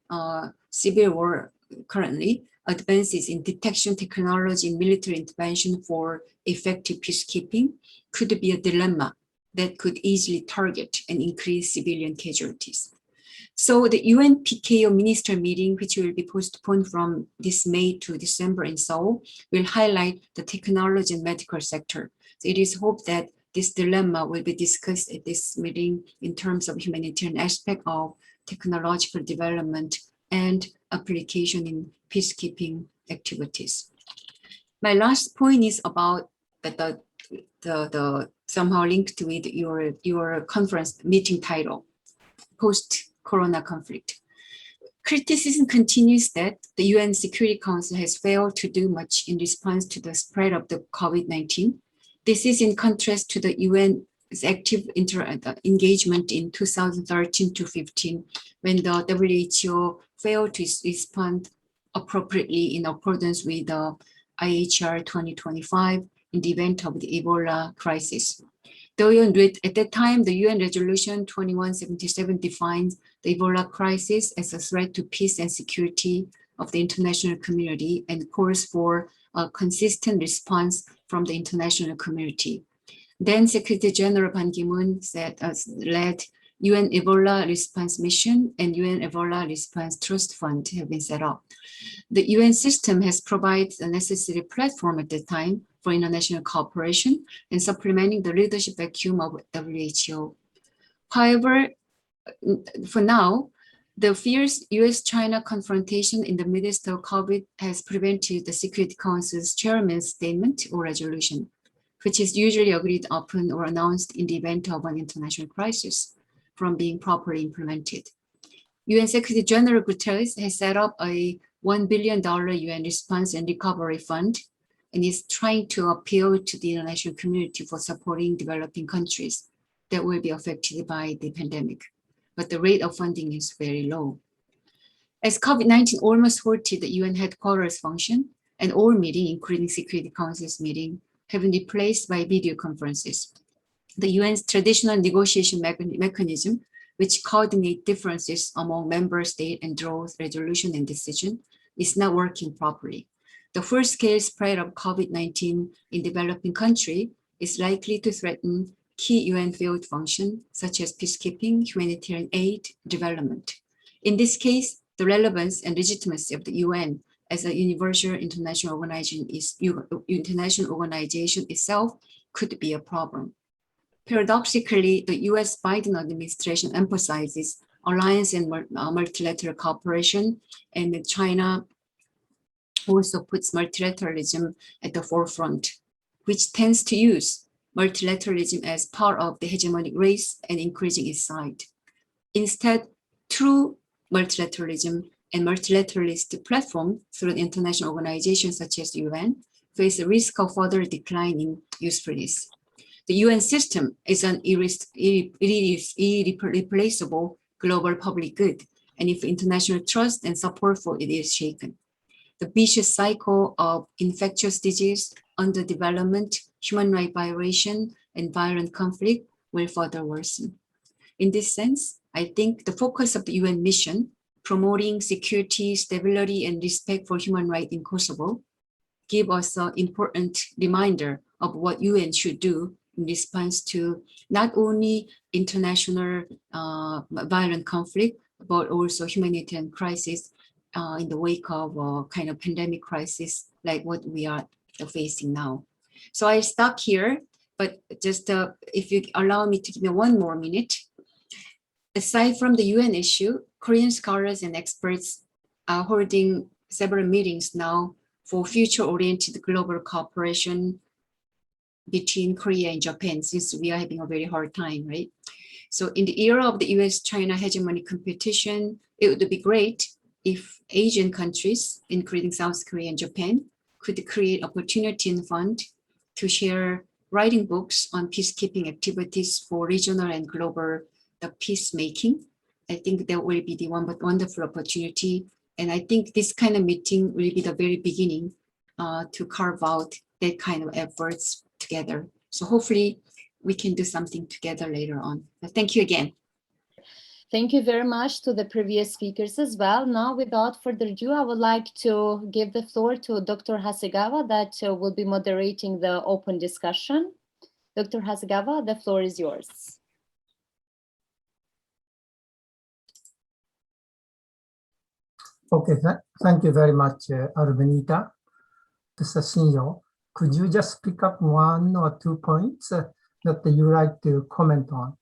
civil war currently, advances in detection technology and military intervention for effective peacekeeping could be a dilemma that could easily target and increase civilian casualties. So the UN PKO minister meeting, which will be postponed from this May to December in Seoul, will highlight the technology and medical sector. So it is hoped that this dilemma will be discussed at this meeting in terms of humanitarian aspect of technological development and application in peacekeeping activities. My last point is about the somehow linked with your conference meeting title, post-corona conflict. Criticism continues that the UN Security Council has failed to do much in response to the spread of the COVID-19. This is in contrast to the UN's active engagement in 2013 to 15, when the WHO failed to respond appropriately in accordance with the IHR 2025 in the event of the Ebola crisis. At that time, the UN Resolution 2177 defines the Ebola crisis as a threat to peace and security of the international community and calls for a consistent response from the international community. Then Secretary General Ban Ki-moon led UN Ebola Response Mission and UN Ebola Response Trust Fund have been set up. The UN system has provided the necessary platform at the time for international cooperation and supplementing the leadership vacuum of WHO. However, for now, the fierce US-China confrontation in the midst of COVID has prevented the Security Council's chairman's statement or resolution, which is usually agreed upon or announced in the event of an international crisis, from being properly implemented. UN Secretary General Guterres has set up a $1 billion UN Response and Recovery Fund and is trying to appeal to the international community for supporting developing countries that will be affected by the pandemic. But the rate of funding is very low. As COVID-19 almost halted the UN headquarters function, and all meetings, including Security Council's meeting, have been replaced by video conferences. The UN's traditional negotiation mechanism, which coordinates differences among member states and draws resolution and decision, is not working properly. The full-scale spread of COVID-19 in developing countries is likely to threaten key UN field functions such as peacekeeping, humanitarian aid, development. In this case, the relevance and legitimacy of the UN as a universal international organization itself could be a problem. Paradoxically, the US Biden administration emphasizes alliance and multilateral cooperation, and China also puts multilateralism at the forefront, which tends to use multilateralism as part of the hegemonic race and increasing its side. Instead, true multilateralism and multilateralist platform through international organizations such as the UN face the risk of further decline in usefulness. The UN system is an irreplaceable global public good, and if international trust and support for it is shaken, the vicious cycle of infectious disease, underdevelopment, human rights violation, and violent conflict will further worsen. In this sense, I think the focus of the UN mission, promoting security, stability, and respect for human rights in Kosovo, give us an important reminder of what UN should do in response to not only international violent conflict, but also humanitarian crisis in the wake of a kind of pandemic crisis like what we are facing now. So I stop here, but just if you allow me to give me 1 more minute. Aside from the UN issue, Korean scholars and experts are holding several meetings now for future-oriented global cooperation between Korea and Japan, since we are having a very hard time, right? So in the era of the US-China hegemony competition, it would be great if Asian countries, including South Korea and Japan, could create opportunity and fund to share writing books on peacekeeping activities for regional and global peacemaking. I think that will be the wonderful opportunity. And I think this kind of meeting will be the very beginning to carve out that kind of efforts together. So hopefully we can do something together later on. But thank you again. Thank you very much to the previous speakers as well. Now, without further ado, I would like to give the floor to Dr. Hasegawa that will be moderating the open discussion. Dr. Hasegawa, the floor is yours. Okay, thank you very much, Arbenita. Mr. Shinyo, could you just pick up 1 or 2 points that you like to comment on?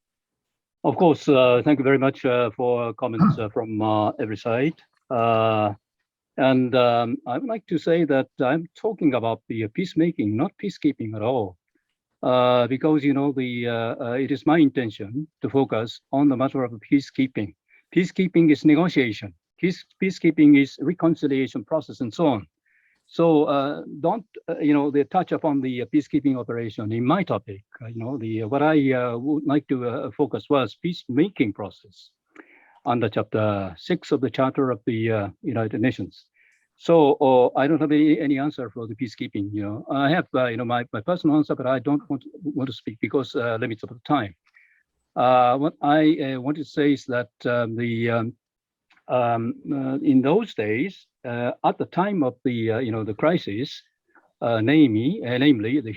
Of course, thank you very much for comments from every side. And I would like to say that I'm talking about the peacemaking, not peacekeeping at all. Because, you know, it is my intention to focus on the matter of peacekeeping. Peacekeeping is negotiation. Peacekeeping is reconciliation process and so on. So don't, you know, touch upon the peacekeeping operation in my topic. You know, what I would like to focus was peacemaking process under Chapter 6 of the Charter of the United Nations. So I don't have any answer for the peacekeeping. You know, I have you know, my personal answer, but I don't want to speak because limits of the time. What I want to say is that in those days, at the time of the you know, the crisis, namely the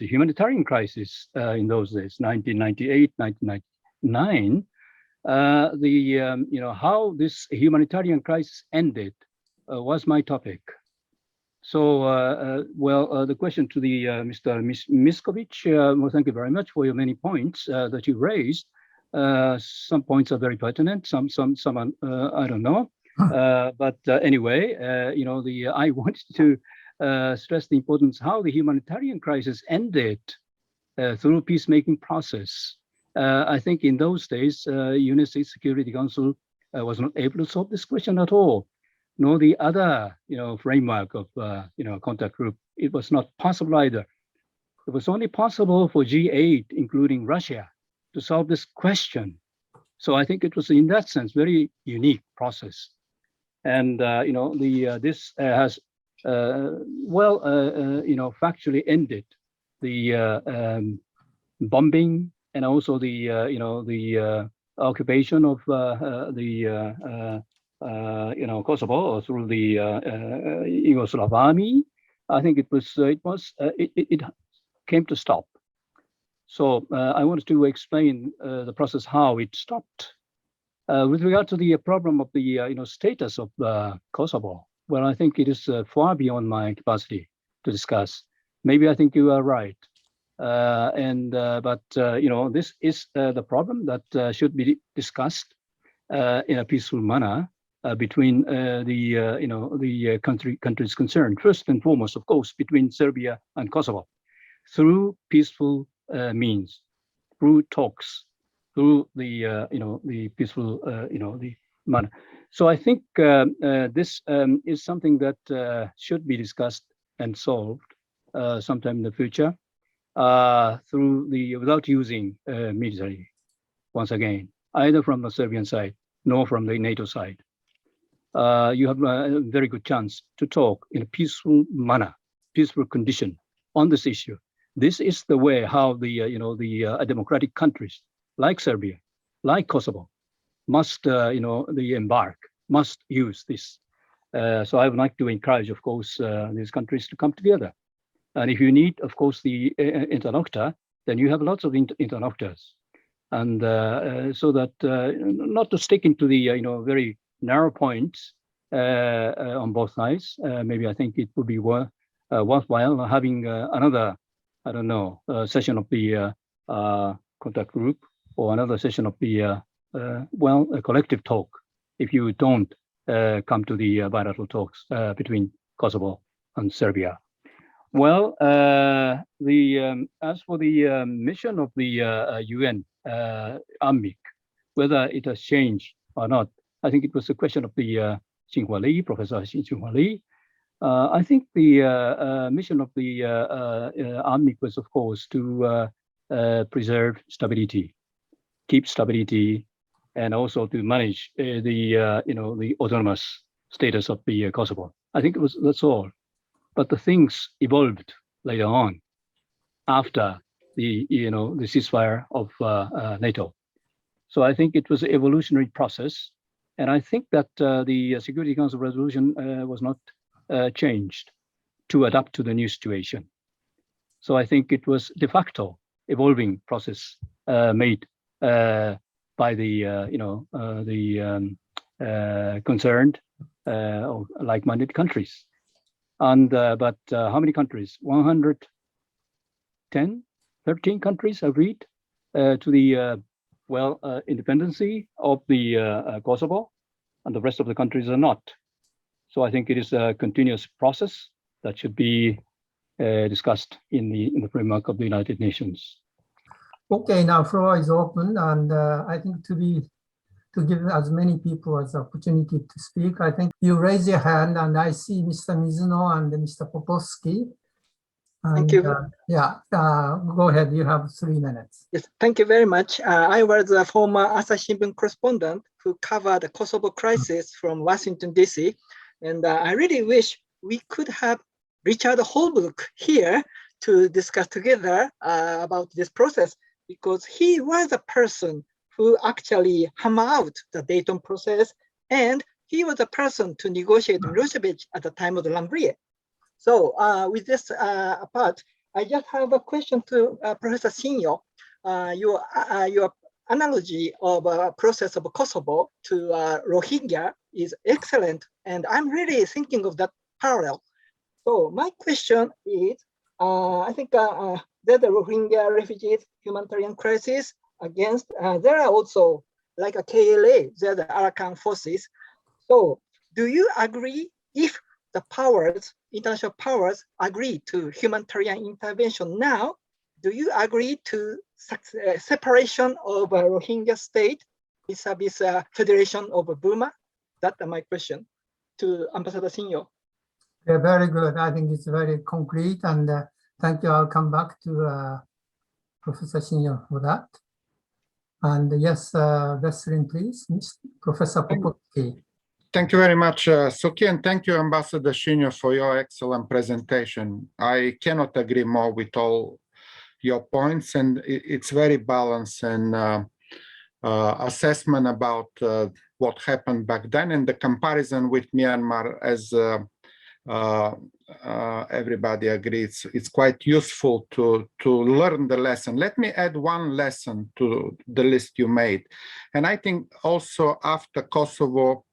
humanitarian crisis in those days, 1998, 1999, you know, how this humanitarian crisis ended was my topic. So, well, the question to the Mr. Miskovich, well, thank you very much for your many points that you raised. Some points are very pertinent, some I don't know. But anyway, you know, I wanted to stress the importance how the humanitarian crisis ended through peacemaking process. I think in those days, United Security Council was not able to solve this question at all, nor the other, you know, framework of, you know, contact group. It was not possible either. It was only possible for G8, including Russia, to solve this question. So I think it was, in that sense, very unique process. And, you know, this has, well, you know, factually ended the bombing and also the, you know, the occupation of you know, Kosovo through the Yugoslav army. I think it came to stop. So I wanted to explain the process, how it stopped. With regard to the problem of the you know, status of Kosovo, well, I think it is far beyond my capacity to discuss. Maybe I think you are right. But you know, this is the problem that should be discussed in a peaceful manner between the you know, the countries concerned. First and foremost, of course, between Serbia and Kosovo, through peaceful means, through talks, through the you know, the peaceful you know, the manner. So I think this is something that should be discussed and solved sometime in the future through without using military, once again, either from the Serbian side nor from the NATO side. You have a very good chance to talk in a peaceful manner, peaceful condition on this issue. This is the way how the you know, the democratic countries like Serbia like Kosovo, must must use this. So I would like to encourage, of course, these countries to come together. And if you need, of course, the interlocutor, then you have lots of interlocutors. And so that not to stick into the very narrow points on both sides. Maybe I think it would be worthwhile having another, I don't know, session of the contact group, or another session of the a collective talk, if you don't come to the bilateral talks between Kosovo and Serbia. Well, as for the mission of the UN AMIC, whether it has changed or not, I think it was a question of the Xinhua Li, Professor Xinhua Li. I think the mission of the AMIC was, of course, to preserve stability, keep stability, and also to manage the autonomous status of the Kosovo. I think that's all. But the things evolved later on, after the ceasefire of NATO. So I think it was an evolutionary process, and I think that the Security Council resolution was not changed to adapt to the new situation. So I think it was de facto evolving process made by the concerned or like-minded countries. And but how many countries? 110, 13 countries agreed to the independency of the Kosovo, and the rest of the countries are not. So I think it is a continuous process that should be discussed in the framework of the United Nations. Okay, now floor is open, and I think to give as many people as opportunity to speak, I think you raise your hand, and I see Mr. Mizuno and Mr. Popovsky. And, thank you. Go ahead, you have 3 minutes. Yes, thank you very much. I was a former Asahi Shimbun correspondent who covered the Kosovo crisis from Washington, D.C. And I really wish we could have Richard Holbrooke here to discuss together about this process, because he was a person who actually hammered out the Dayton process, and he was a person to negotiate Milosevic at the time of the Lambrier. So with this apart, I just have a question to Professor Sinyo. Your analogy of a process of Kosovo to Rohingya is excellent, and I'm really thinking of that parallel. So my question is, I think there's the Rohingya refugees humanitarian crisis against, there are also like a KLA, they're the Arakan forces. So do you agree, if the powers, international powers agree to humanitarian intervention now, do you agree to separation of a Rohingya state vis-a-vis Federation of Burma? That's my question to Ambassador Sinyo. Yeah, very good. I think it's very concrete, and thank you. I'll come back to Professor Sinyo for that. And yes, Veselin, please, Professor Popovsky. Thank you very much, Suki, and thank you, Ambassador Shinyo, for your excellent presentation. I cannot agree more with all your points, and it's very balanced and assessment about what happened back then, and the comparison with Myanmar, as everybody agrees, it's quite useful to learn the lesson. Let me add one lesson to the list you made. And I think also after Kosovo,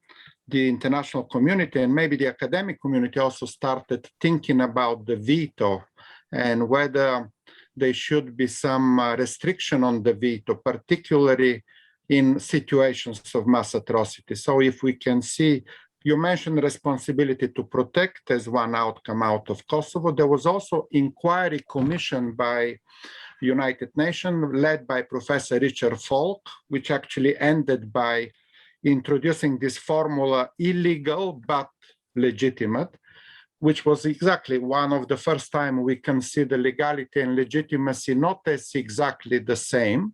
the international community and maybe the academic community also started thinking about the veto and whether there should be some restriction on the veto, particularly in situations of mass atrocity. So if we can see, you mentioned responsibility to protect as one outcome out of Kosovo. There was also inquiry commissioned by United Nations led by Professor Richard Falk, which actually ended by introducing this formula illegal but legitimate, which was exactly one of the first time we consider legality and legitimacy not as exactly the same.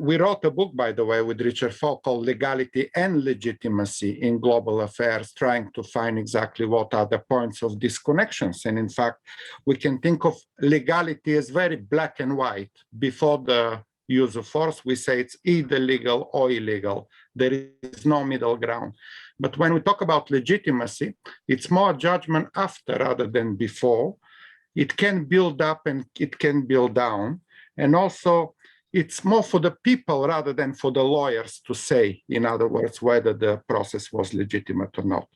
We wrote a book, by the way, with Richard Falk called Legality and Legitimacy in Global Affairs, trying to find exactly what are the points of disconnections. And in fact, we can think of legality as very black and white before the use of force. We say it's either legal or illegal. There is no middle ground. But when we talk about legitimacy, it's more judgment after rather than before. It can build up and it can build down. And also, it's more for the people rather than for the lawyers to say, in other words, whether the process was legitimate or not.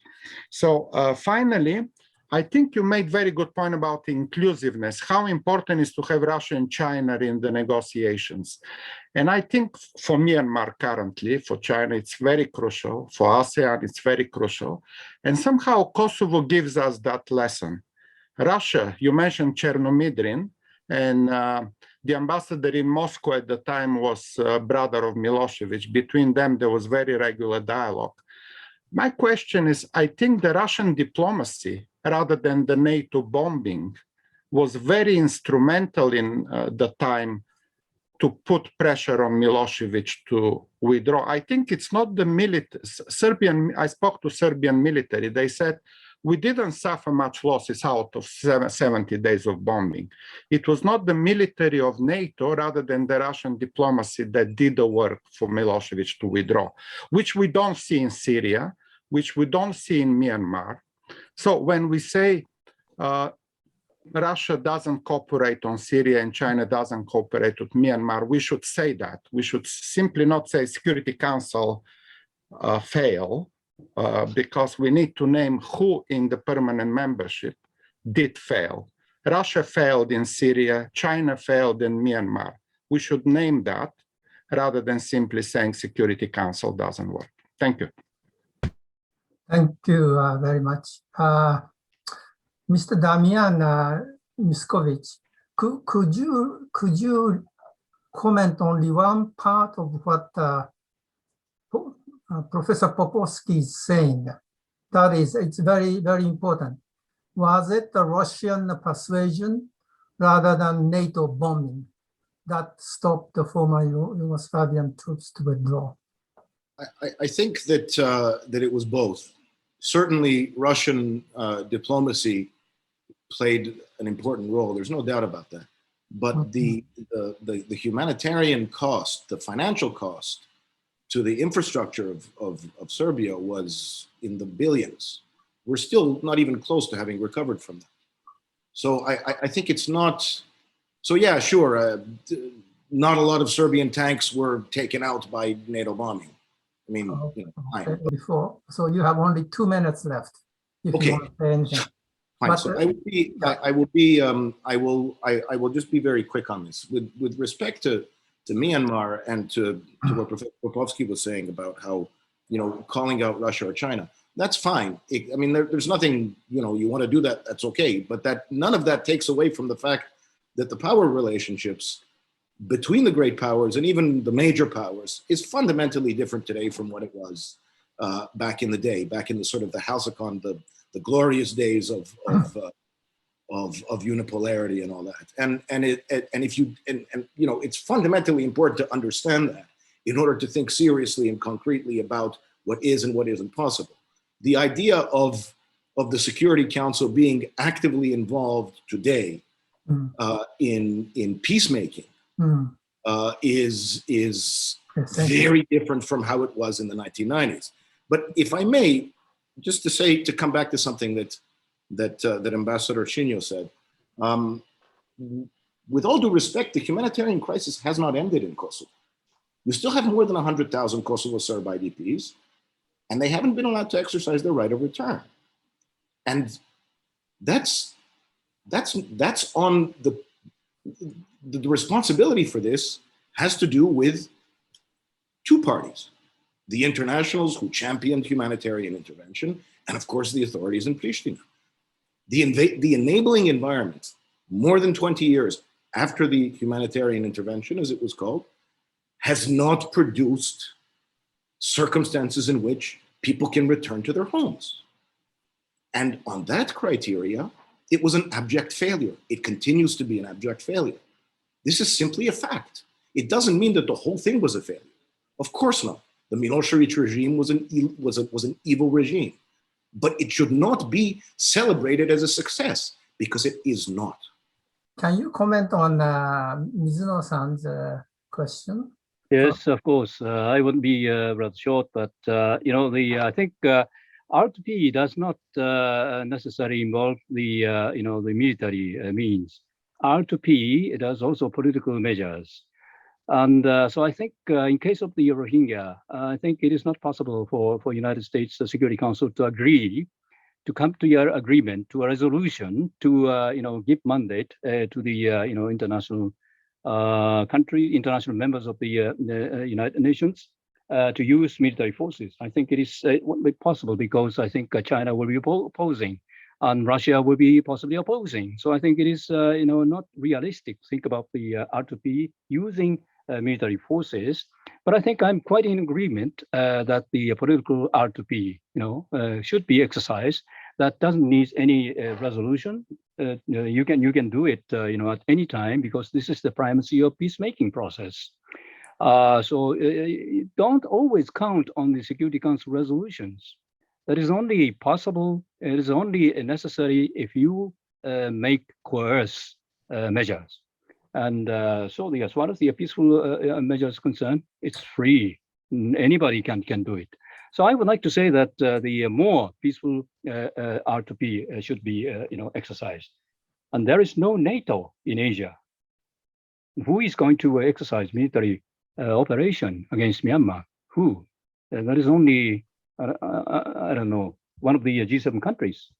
So finally, I think you made very good point about inclusiveness, how important it is to have Russia and China in the negotiations. And I think for Myanmar currently, for China, it's very crucial. For ASEAN, it's very crucial. And somehow Kosovo gives us that lesson. Russia, you mentioned Chernomydrin, and the ambassador in Moscow at the time was brother of Milosevic. Between them, there was very regular dialogue. My question is, I think the Russian diplomacy, rather than the NATO bombing, was very instrumental in the time to put pressure on Milosevic to withdraw. I think it's not the Serbian, I spoke to Serbian military, they said, we didn't suffer much losses out of 70 days of bombing. It was not the military of NATO rather than the Russian diplomacy that did the work for Milosevic to withdraw, which we don't see in Syria, which we don't see in Myanmar. So when we say Russia doesn't cooperate on Syria and China doesn't cooperate with Myanmar, we should say that. We should simply not say Security Council fail, because we need to name who in the permanent membership did fail. Russia failed in Syria, China failed in Myanmar. We should name that rather than simply saying Security Council doesn't work. Thank you. Thank you very much. Mr. Damian Miskovich, could you comment only one part of what Professor Popovsky is saying? That is, it's very, very important. Was it the Russian persuasion rather than NATO bombing that stopped the former Yugoslavian troops to withdraw? I think that that it was both. Certainly, Russian diplomacy played an important role. There's no doubt about that. But the humanitarian cost, the financial cost to the infrastructure of Serbia was in the billions. We're still not even close to having recovered from that. So I think it's not. So yeah, sure. Not a lot of Serbian tanks were taken out by NATO bombing. I mean, fine. Before, so you have only 2 minutes left. If you want to say anything. Fine. So I will just be very quick on this with respect to Myanmar and to what Professor Popovsky was saying about how, calling out Russia or China. That's fine. I mean, there's nothing, you want to do that, that's okay. But none of that takes away from the fact that the power relationships between the great powers and even the major powers is fundamentally different today from what it was back in the day, back in the sort of the Halcyon, the glorious days of unipolarity and all that. And it's fundamentally important to understand that in order to think seriously and concretely about what is and what isn't possible. The idea of the Security Council being actively involved today in peacemaking is very different from how it was in the 1990s. But if I may, just to come back to something that Ambassador Chinho said, with all due respect, the humanitarian crisis has not ended in Kosovo. You still have more than 100,000 Kosovo Serb IDPs, and they haven't been allowed to exercise their right of return. And that's on the responsibility for this has to do with two parties: the internationals who championed humanitarian intervention, and of course the authorities in Pristina. The enabling environment, more than 20 years after the humanitarian intervention, as it was called, has not produced circumstances in which people can return to their homes. And on that criteria, it was an abject failure. It continues to be an abject failure. This is simply a fact. It doesn't mean that the whole thing was a failure. Of course not. The Milosevic regime was an evil regime, but it should not be celebrated as a success, because it is not. Can you comment on Mizuno-san's question? Yes, of course. I would be rather short, but I think R2P does not necessarily involve the military means. R2P does also political measures, and so I think in case of the Rohingya, I think it is not possible for United States Security Council to agree to come to your agreement, to a resolution, to give mandate to the international international members of the United Nations to use military forces. I think it won't be possible because I think China will be opposing, and Russia will be possibly opposing. So I think it is not realistic to think about the R2P using military forces. But I think I'm quite in agreement that the political R2P should be exercised. That doesn't need any resolution. You can do it at any time because this is the primacy of peacemaking process. So don't always count on the Security Council resolutions. That is only possible. It is only necessary if you make coerce measures. And so as far as the peaceful measures concerned, it's free. Anybody can do it. So I would like to say that the more peaceful R2P should be exercised. And there is no NATO in Asia. Who is going to exercise military operation against Myanmar? Who? That is only, I don't know, one of the G7 countries.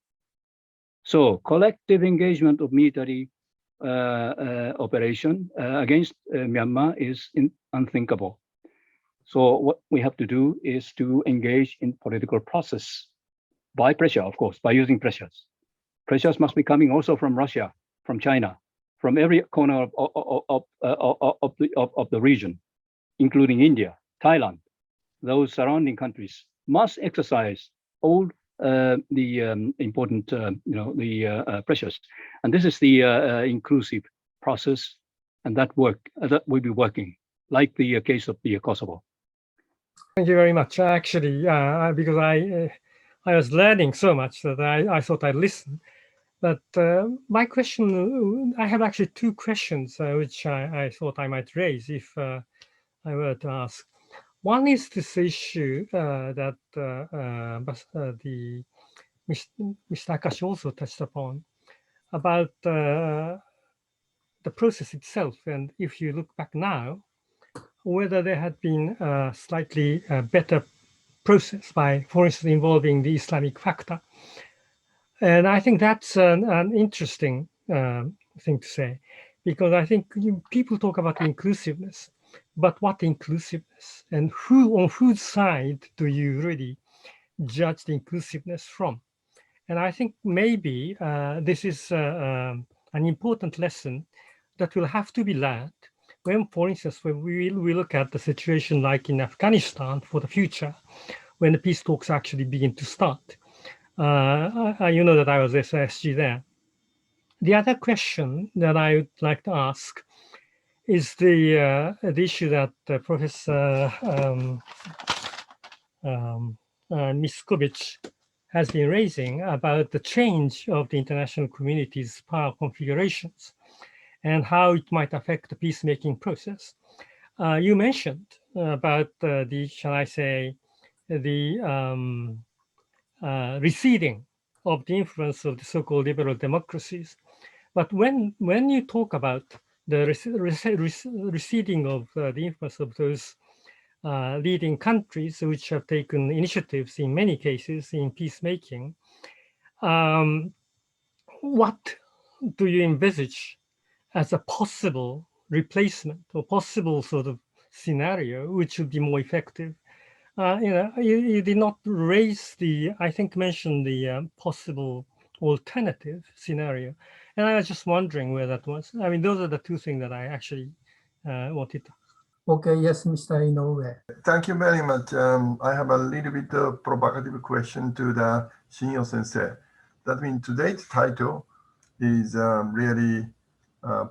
So collective engagement of military operation against Myanmar is unthinkable. So what we have to do is to engage in political process by pressure, of course, by using pressures. Pressures must be coming also from Russia, from China, from every corner of the region, including India, Thailand. Those surrounding countries must exercise all the important, pressures. And this is the inclusive process, and that will be working, like the case of the Kosovo. Thank you very much. Actually, because I was learning so much that I thought I'd listen. But my question, I have actually two questions which I thought I might raise if I were to ask. One is this issue that Mr. Akashi also touched upon about the process itself. And if you look back now, whether there had been a slightly better process by, for instance, involving the Islamic factor. And I think that's an interesting thing to say, because I think people talk about inclusiveness, but what inclusiveness and on whose side do you really judge the inclusiveness from? And I think maybe this is an important lesson that will have to be learned when, for instance, when we look at the situation like in Afghanistan for the future, when the peace talks actually begin to start. You know that I was SSG there. The other question that I would like to ask is the issue that Professor Miskovich has been raising about the change of the international community's power configurations and how it might affect the peacemaking process. You mentioned about shall I say, the receding of the influence of the so-called liberal democracies. But when you talk about the receding of the influence of those leading countries which have taken initiatives in many cases in peacemaking, what do you envisage as a possible replacement or possible sort of scenario which would be more effective? You did not raise mention the possible alternative scenario. And I was just wondering where that was. I mean, those are the two things that I actually wanted to. Okay, yes, Mr. Inoue. Thank you very much. I have a little bit of provocative question to the Shinyo Sensei. That means today's title is really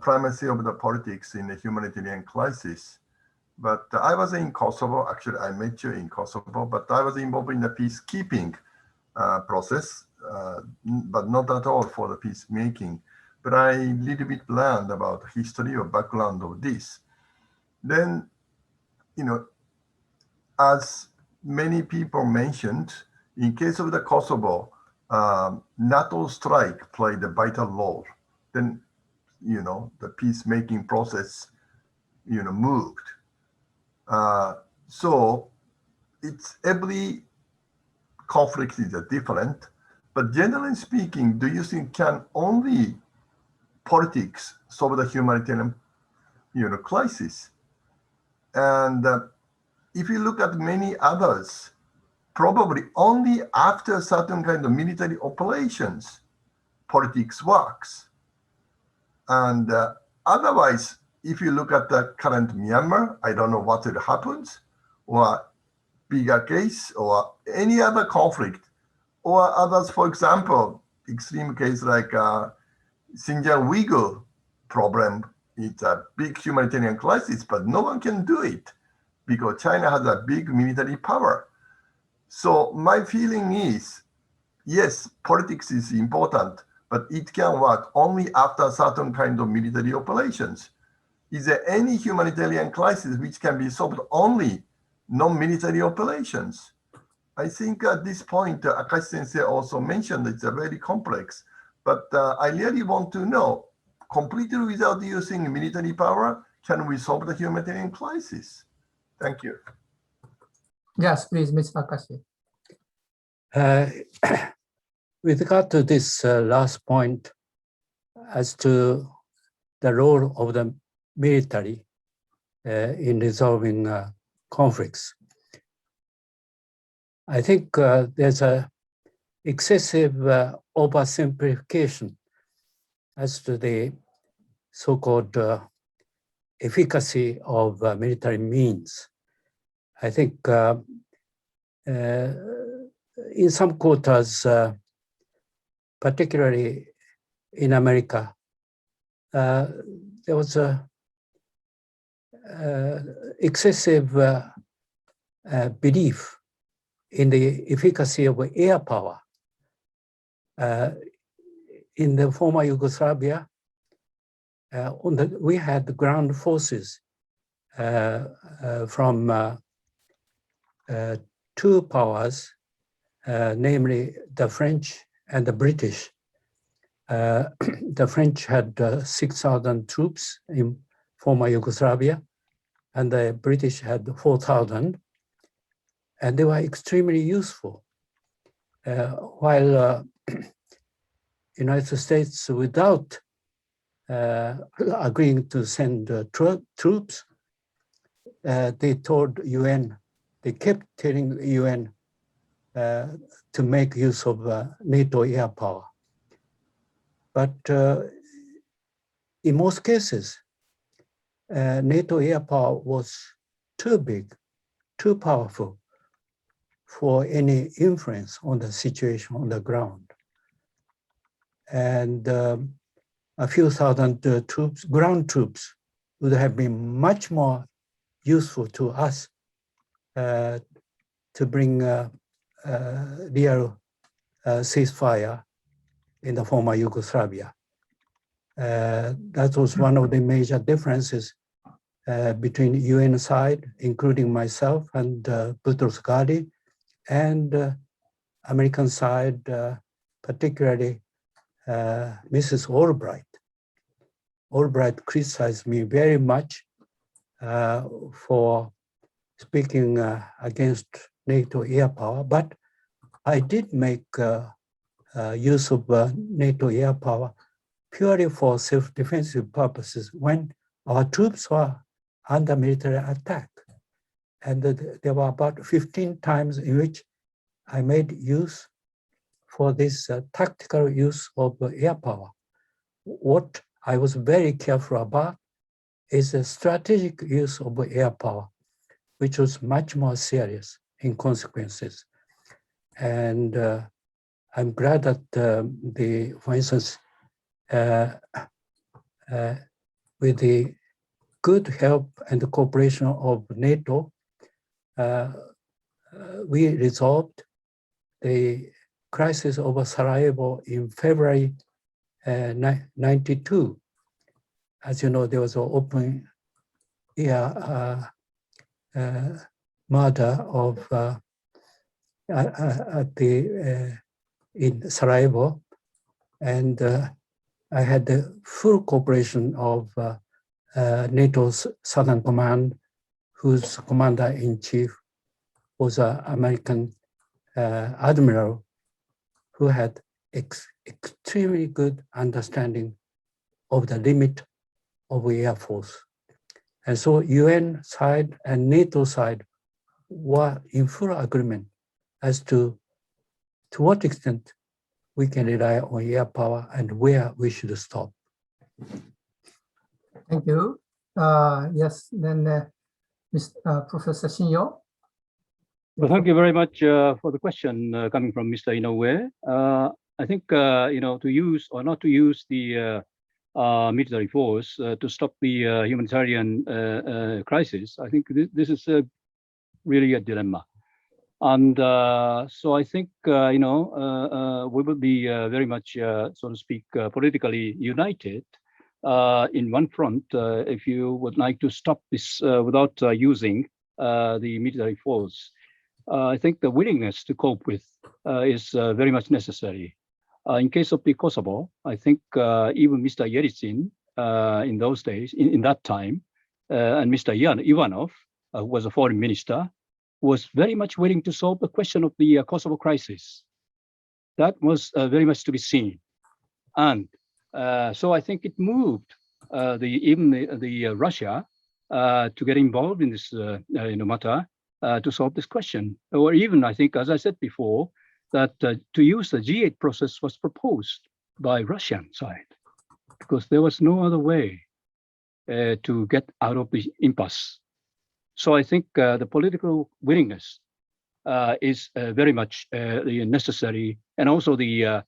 primacy of the politics in the humanitarian crisis. But I was in Kosovo. Actually, I met you in Kosovo, but I was involved in the peacekeeping process, but not at all for the peacemaking. But I little bit learned about the history or background of this. then, as many people mentioned, in case of the Kosovo, NATO strike played a vital role. Then, the peacemaking process, moved. So it's every conflict is different, but generally speaking, do you think can only politics solve the humanitarian, crisis? And if you look at many others, probably only after certain kind of military operations, politics works. And otherwise, if you look at the current Myanmar, I don't know what will happen, or bigger case, or any other conflict, or others, for example, extreme case like Xinjiang Uyghur problem. It's a big humanitarian crisis, but no one can do it because China has a big military power. So my feeling is, yes, politics is important, but it can work only after certain kind of military operations. Is there any humanitarian crisis which can be solved only non-military operations? I think at this point, Akashi Sensei also mentioned it's a very complex, but I really want to know, completely without using military power, can we solve the humanitarian crisis? Thank you. Yes, please, Mr. Akashi. With regard to this last point as to the role of the military in resolving conflicts, I think there's a excessive oversimplification as to the so-called efficacy of military means. I think in some quarters, particularly in America, there was a excessive belief in the efficacy of air power. In the former Yugoslavia, we had ground forces from two powers, namely the French and the British. The French had 6,000 troops in former Yugoslavia, and the British had 4,000, and they were extremely useful. While United States, without agreeing to send troops, they told UN, they kept telling the UN to make use of NATO air power. But in most cases, NATO air power was too big, too powerful for any influence on the situation on the ground. And a few thousand troops, ground troops, would have been much more useful to us to bring real ceasefire in the former Yugoslavia. That was one of the major differences between UN side, including myself and Boutros Ghali, and American side, particularly Mrs. Albright. Albright criticized me very much for speaking against NATO air power, but I did make use of NATO air power purely for self-defensive purposes when our troops were under military attack. And there were about 15 times in which I made use for this tactical use of air power. What I was very careful about is the strategic use of air power, which was much more serious in consequences. And I'm glad that for instance, with the good help and the cooperation of NATO, we resolved the crisis over Sarajevo in February 92. As you know, there was an open murder of in Sarajevo, and I had the full cooperation of NATO's Southern Command, whose commander-in-chief was an American admiral who had extremely good understanding of the limit of Air Force. And so UN side and NATO side were in full agreement as to what extent we can rely on air power and where we should stop. Thank you. Yes, then Professor Shinyo. Well, thank you very much for the question coming from Mr. Inoue. I think, to use or not to use the military force to stop the humanitarian crisis, I think this is really a dilemma. And so I think, we will be very much, so to speak, politically united in one front if you would like to stop this without using the military force. I think the willingness to cope with is very much necessary. In case of the Kosovo, I think even Mr. Yeltsin in those days, in that time, and Mr. Ivanov, who was a foreign minister, was very much willing to solve the question of the Kosovo crisis. That was very much to be seen. And so I think it moved even the Russia to get involved in this matter to solve this question. Or even, I think, as I said before, that to use the G8 process was proposed by Russian side because there was no other way to get out of the impasse. So I think the political willingness is very much necessary, and also the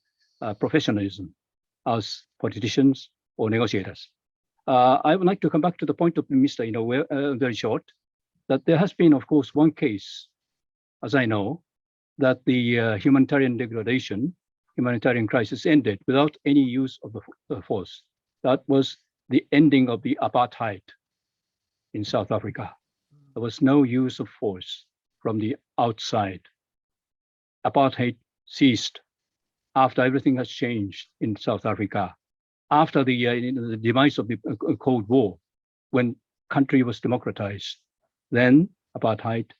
professionalism as politicians or negotiators. I would like to come back to the point of Mr. Inoue, very short, that there has been, of course, one case, as I know, that the humanitarian degradation, humanitarian crisis ended without any use of the force. That was the ending of the apartheid in South Africa. There was no use of force from the outside. Apartheid ceased after everything has changed in South Africa, after the demise of the Cold War, when country was democratized, then apartheid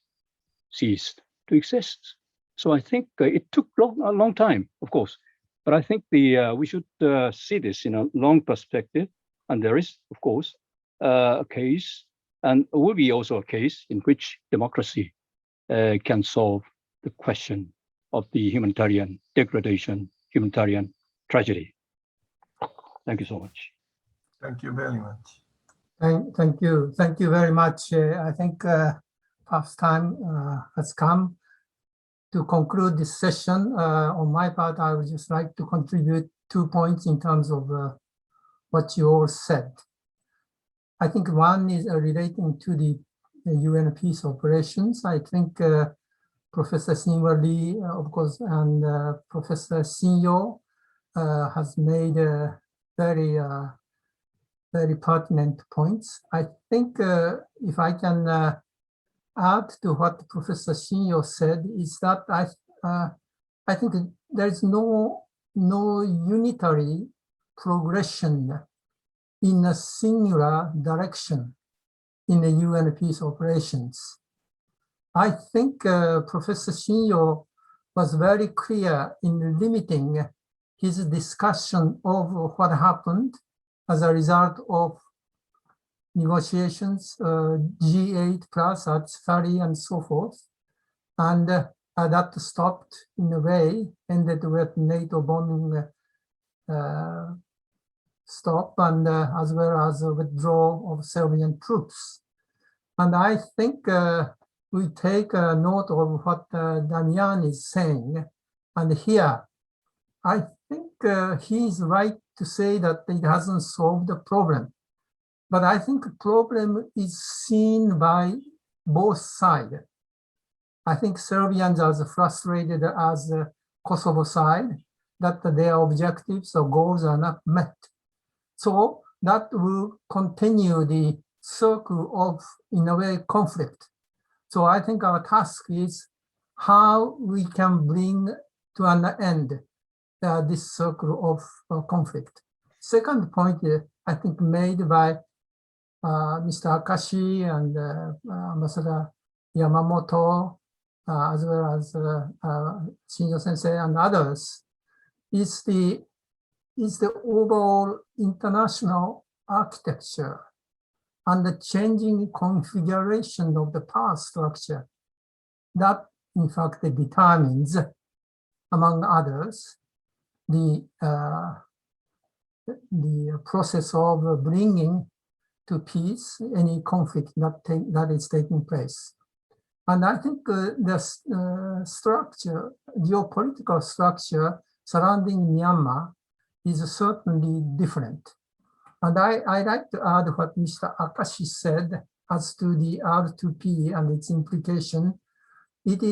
ceased to exist. So I think it took a long time, of course, but I think we should see this in a long perspective. And there is, of course, a case, and will be also a case in which democracy can solve the question of the humanitarian degradation, humanitarian tragedy. Thank you so much. Thank you very much. Thank you. Thank you very much. I think perhaps time has come to conclude this session. On my part, I would just like to contribute 2 points in terms of what you all said. I think one is relating to the UN peace operations. I think Professor Sinwa Lee, of course, and Professor Shinyo has made very pertinent points. I think if I can add to what Professor Shinyo said, is that I think there is no unitary progression in a singular direction in the UN peace operations. I think Professor Shinyo was very clear in limiting his discussion of what happened as a result of negotiations, G8 plus at 30 and so forth. And that stopped in a way, ended with NATO bombing stop, and as well as a withdrawal of Serbian troops. And I think we take note of what Damian is saying. And here, I think he's right to say that it hasn't solved the problem. But I think the problem is seen by both sides. I think Serbians are as frustrated as the Kosovo side that their objectives or goals are not met. So that will continue the circle of, in a way, conflict. So I think our task is how we can bring to an end this circle of conflict. Second point, I think made by Mr. Akashi and Ambassador Yamamoto, as well as Shinjo Sensei and others, is the overall international architecture and the changing configuration of the power structure that, in fact, determines, among others, the process of bringing to peace any conflict that is taking place. And I think the structure, geopolitical structure surrounding Myanmar is certainly different. And I like to add what Mr. Akashi said as to the R2P and its implication. It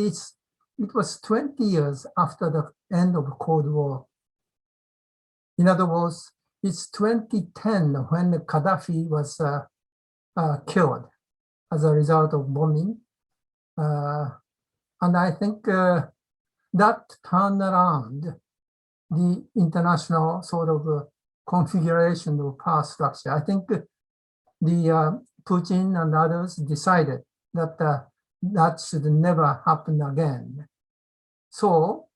was 20 years after the end of the Cold War. In other words, it's 2010 when Gaddafi was killed as a result of bombing. And I think that turned around the international sort of configuration of power structure. I think the Putin and others decided that that should never happen again. So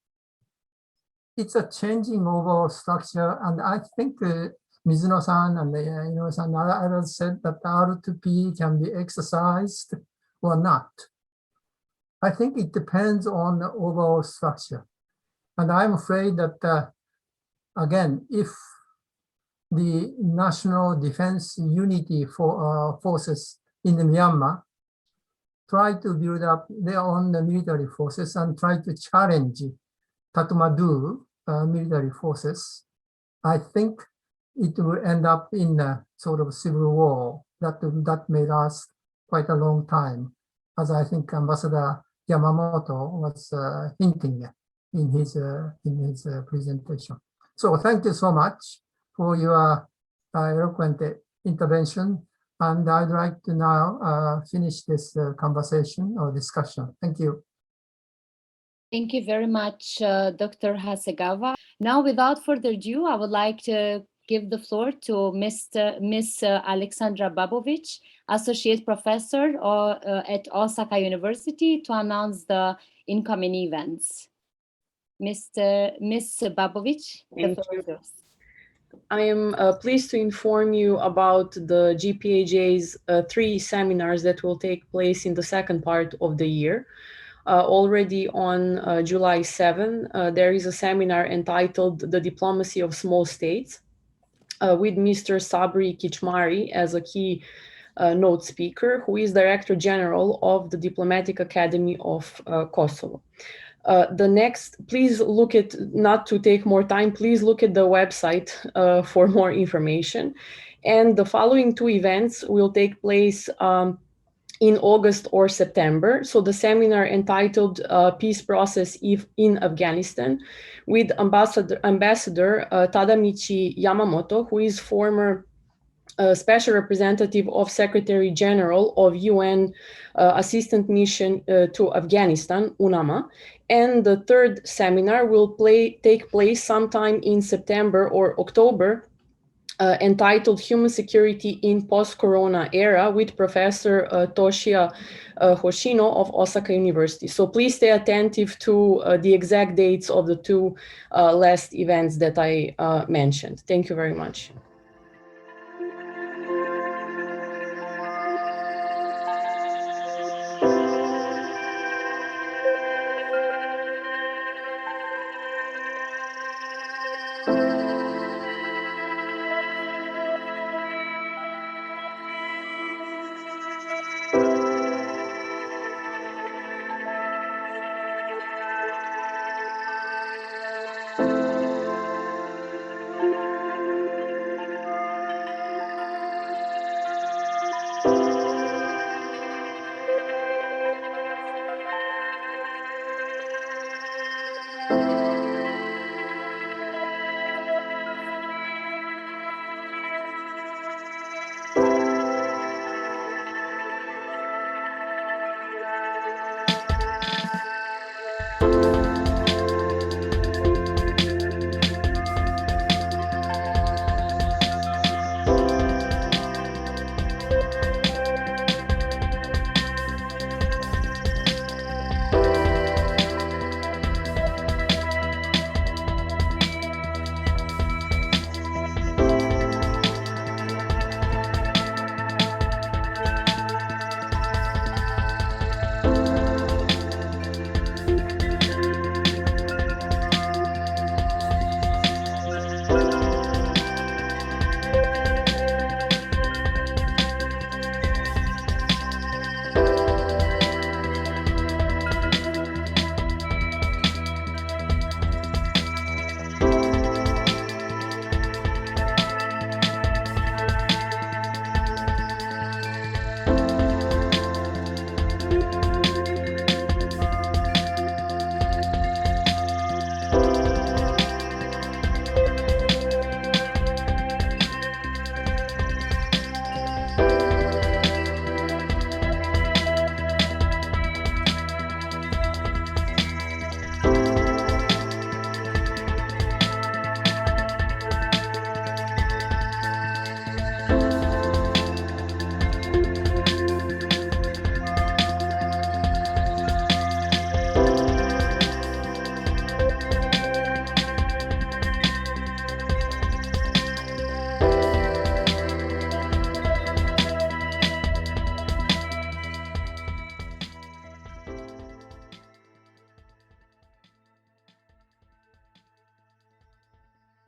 it's a changing overall structure, and I think Mizuno-san and Inoue-san and others said that R2P can be exercised or not. I think it depends on the overall structure. And I'm afraid that, again, if the national defense unity forces in Myanmar try to build up their own military forces and try to challenge Tatmadaw military forces, I think it will end up in a sort of civil war that may last quite a long time, as I think Ambassador Yamamoto was hinting in his presentation. So thank you so much for your eloquent intervention. And I'd like to now finish this conversation or discussion. Thank you. Thank you very much, Dr. Hasegawa. Now, without further ado, I would like to give the floor to Miss Alexandra Babovich, Associate Professor at Osaka University, to announce the incoming events. Miss Babovich, the floor is yours. I am pleased to inform you about the GPAJ's 3 seminars that will take place in the second part of the year. Already on July 7, there is a seminar entitled The Diplomacy of Small States with Mr. Sabri Kichmari as a key note speaker, who is Director General of the Diplomatic Academy of Kosovo. The next, please look at, not to take more time, please look at the website for more information. And the following 2 events will take place in August or September. So the seminar entitled Peace Process in Afghanistan with Ambassador Tadamichi Yamamoto, who is former Special Representative of Secretary General of UN Assistant Mission to Afghanistan, UNAMA. And the third seminar will take place sometime in September or October, entitled Human Security in Post-Corona Era with Professor Toshia Hoshino of Osaka University. So please stay attentive to the exact dates of the 2 last events that I mentioned. Thank you very much.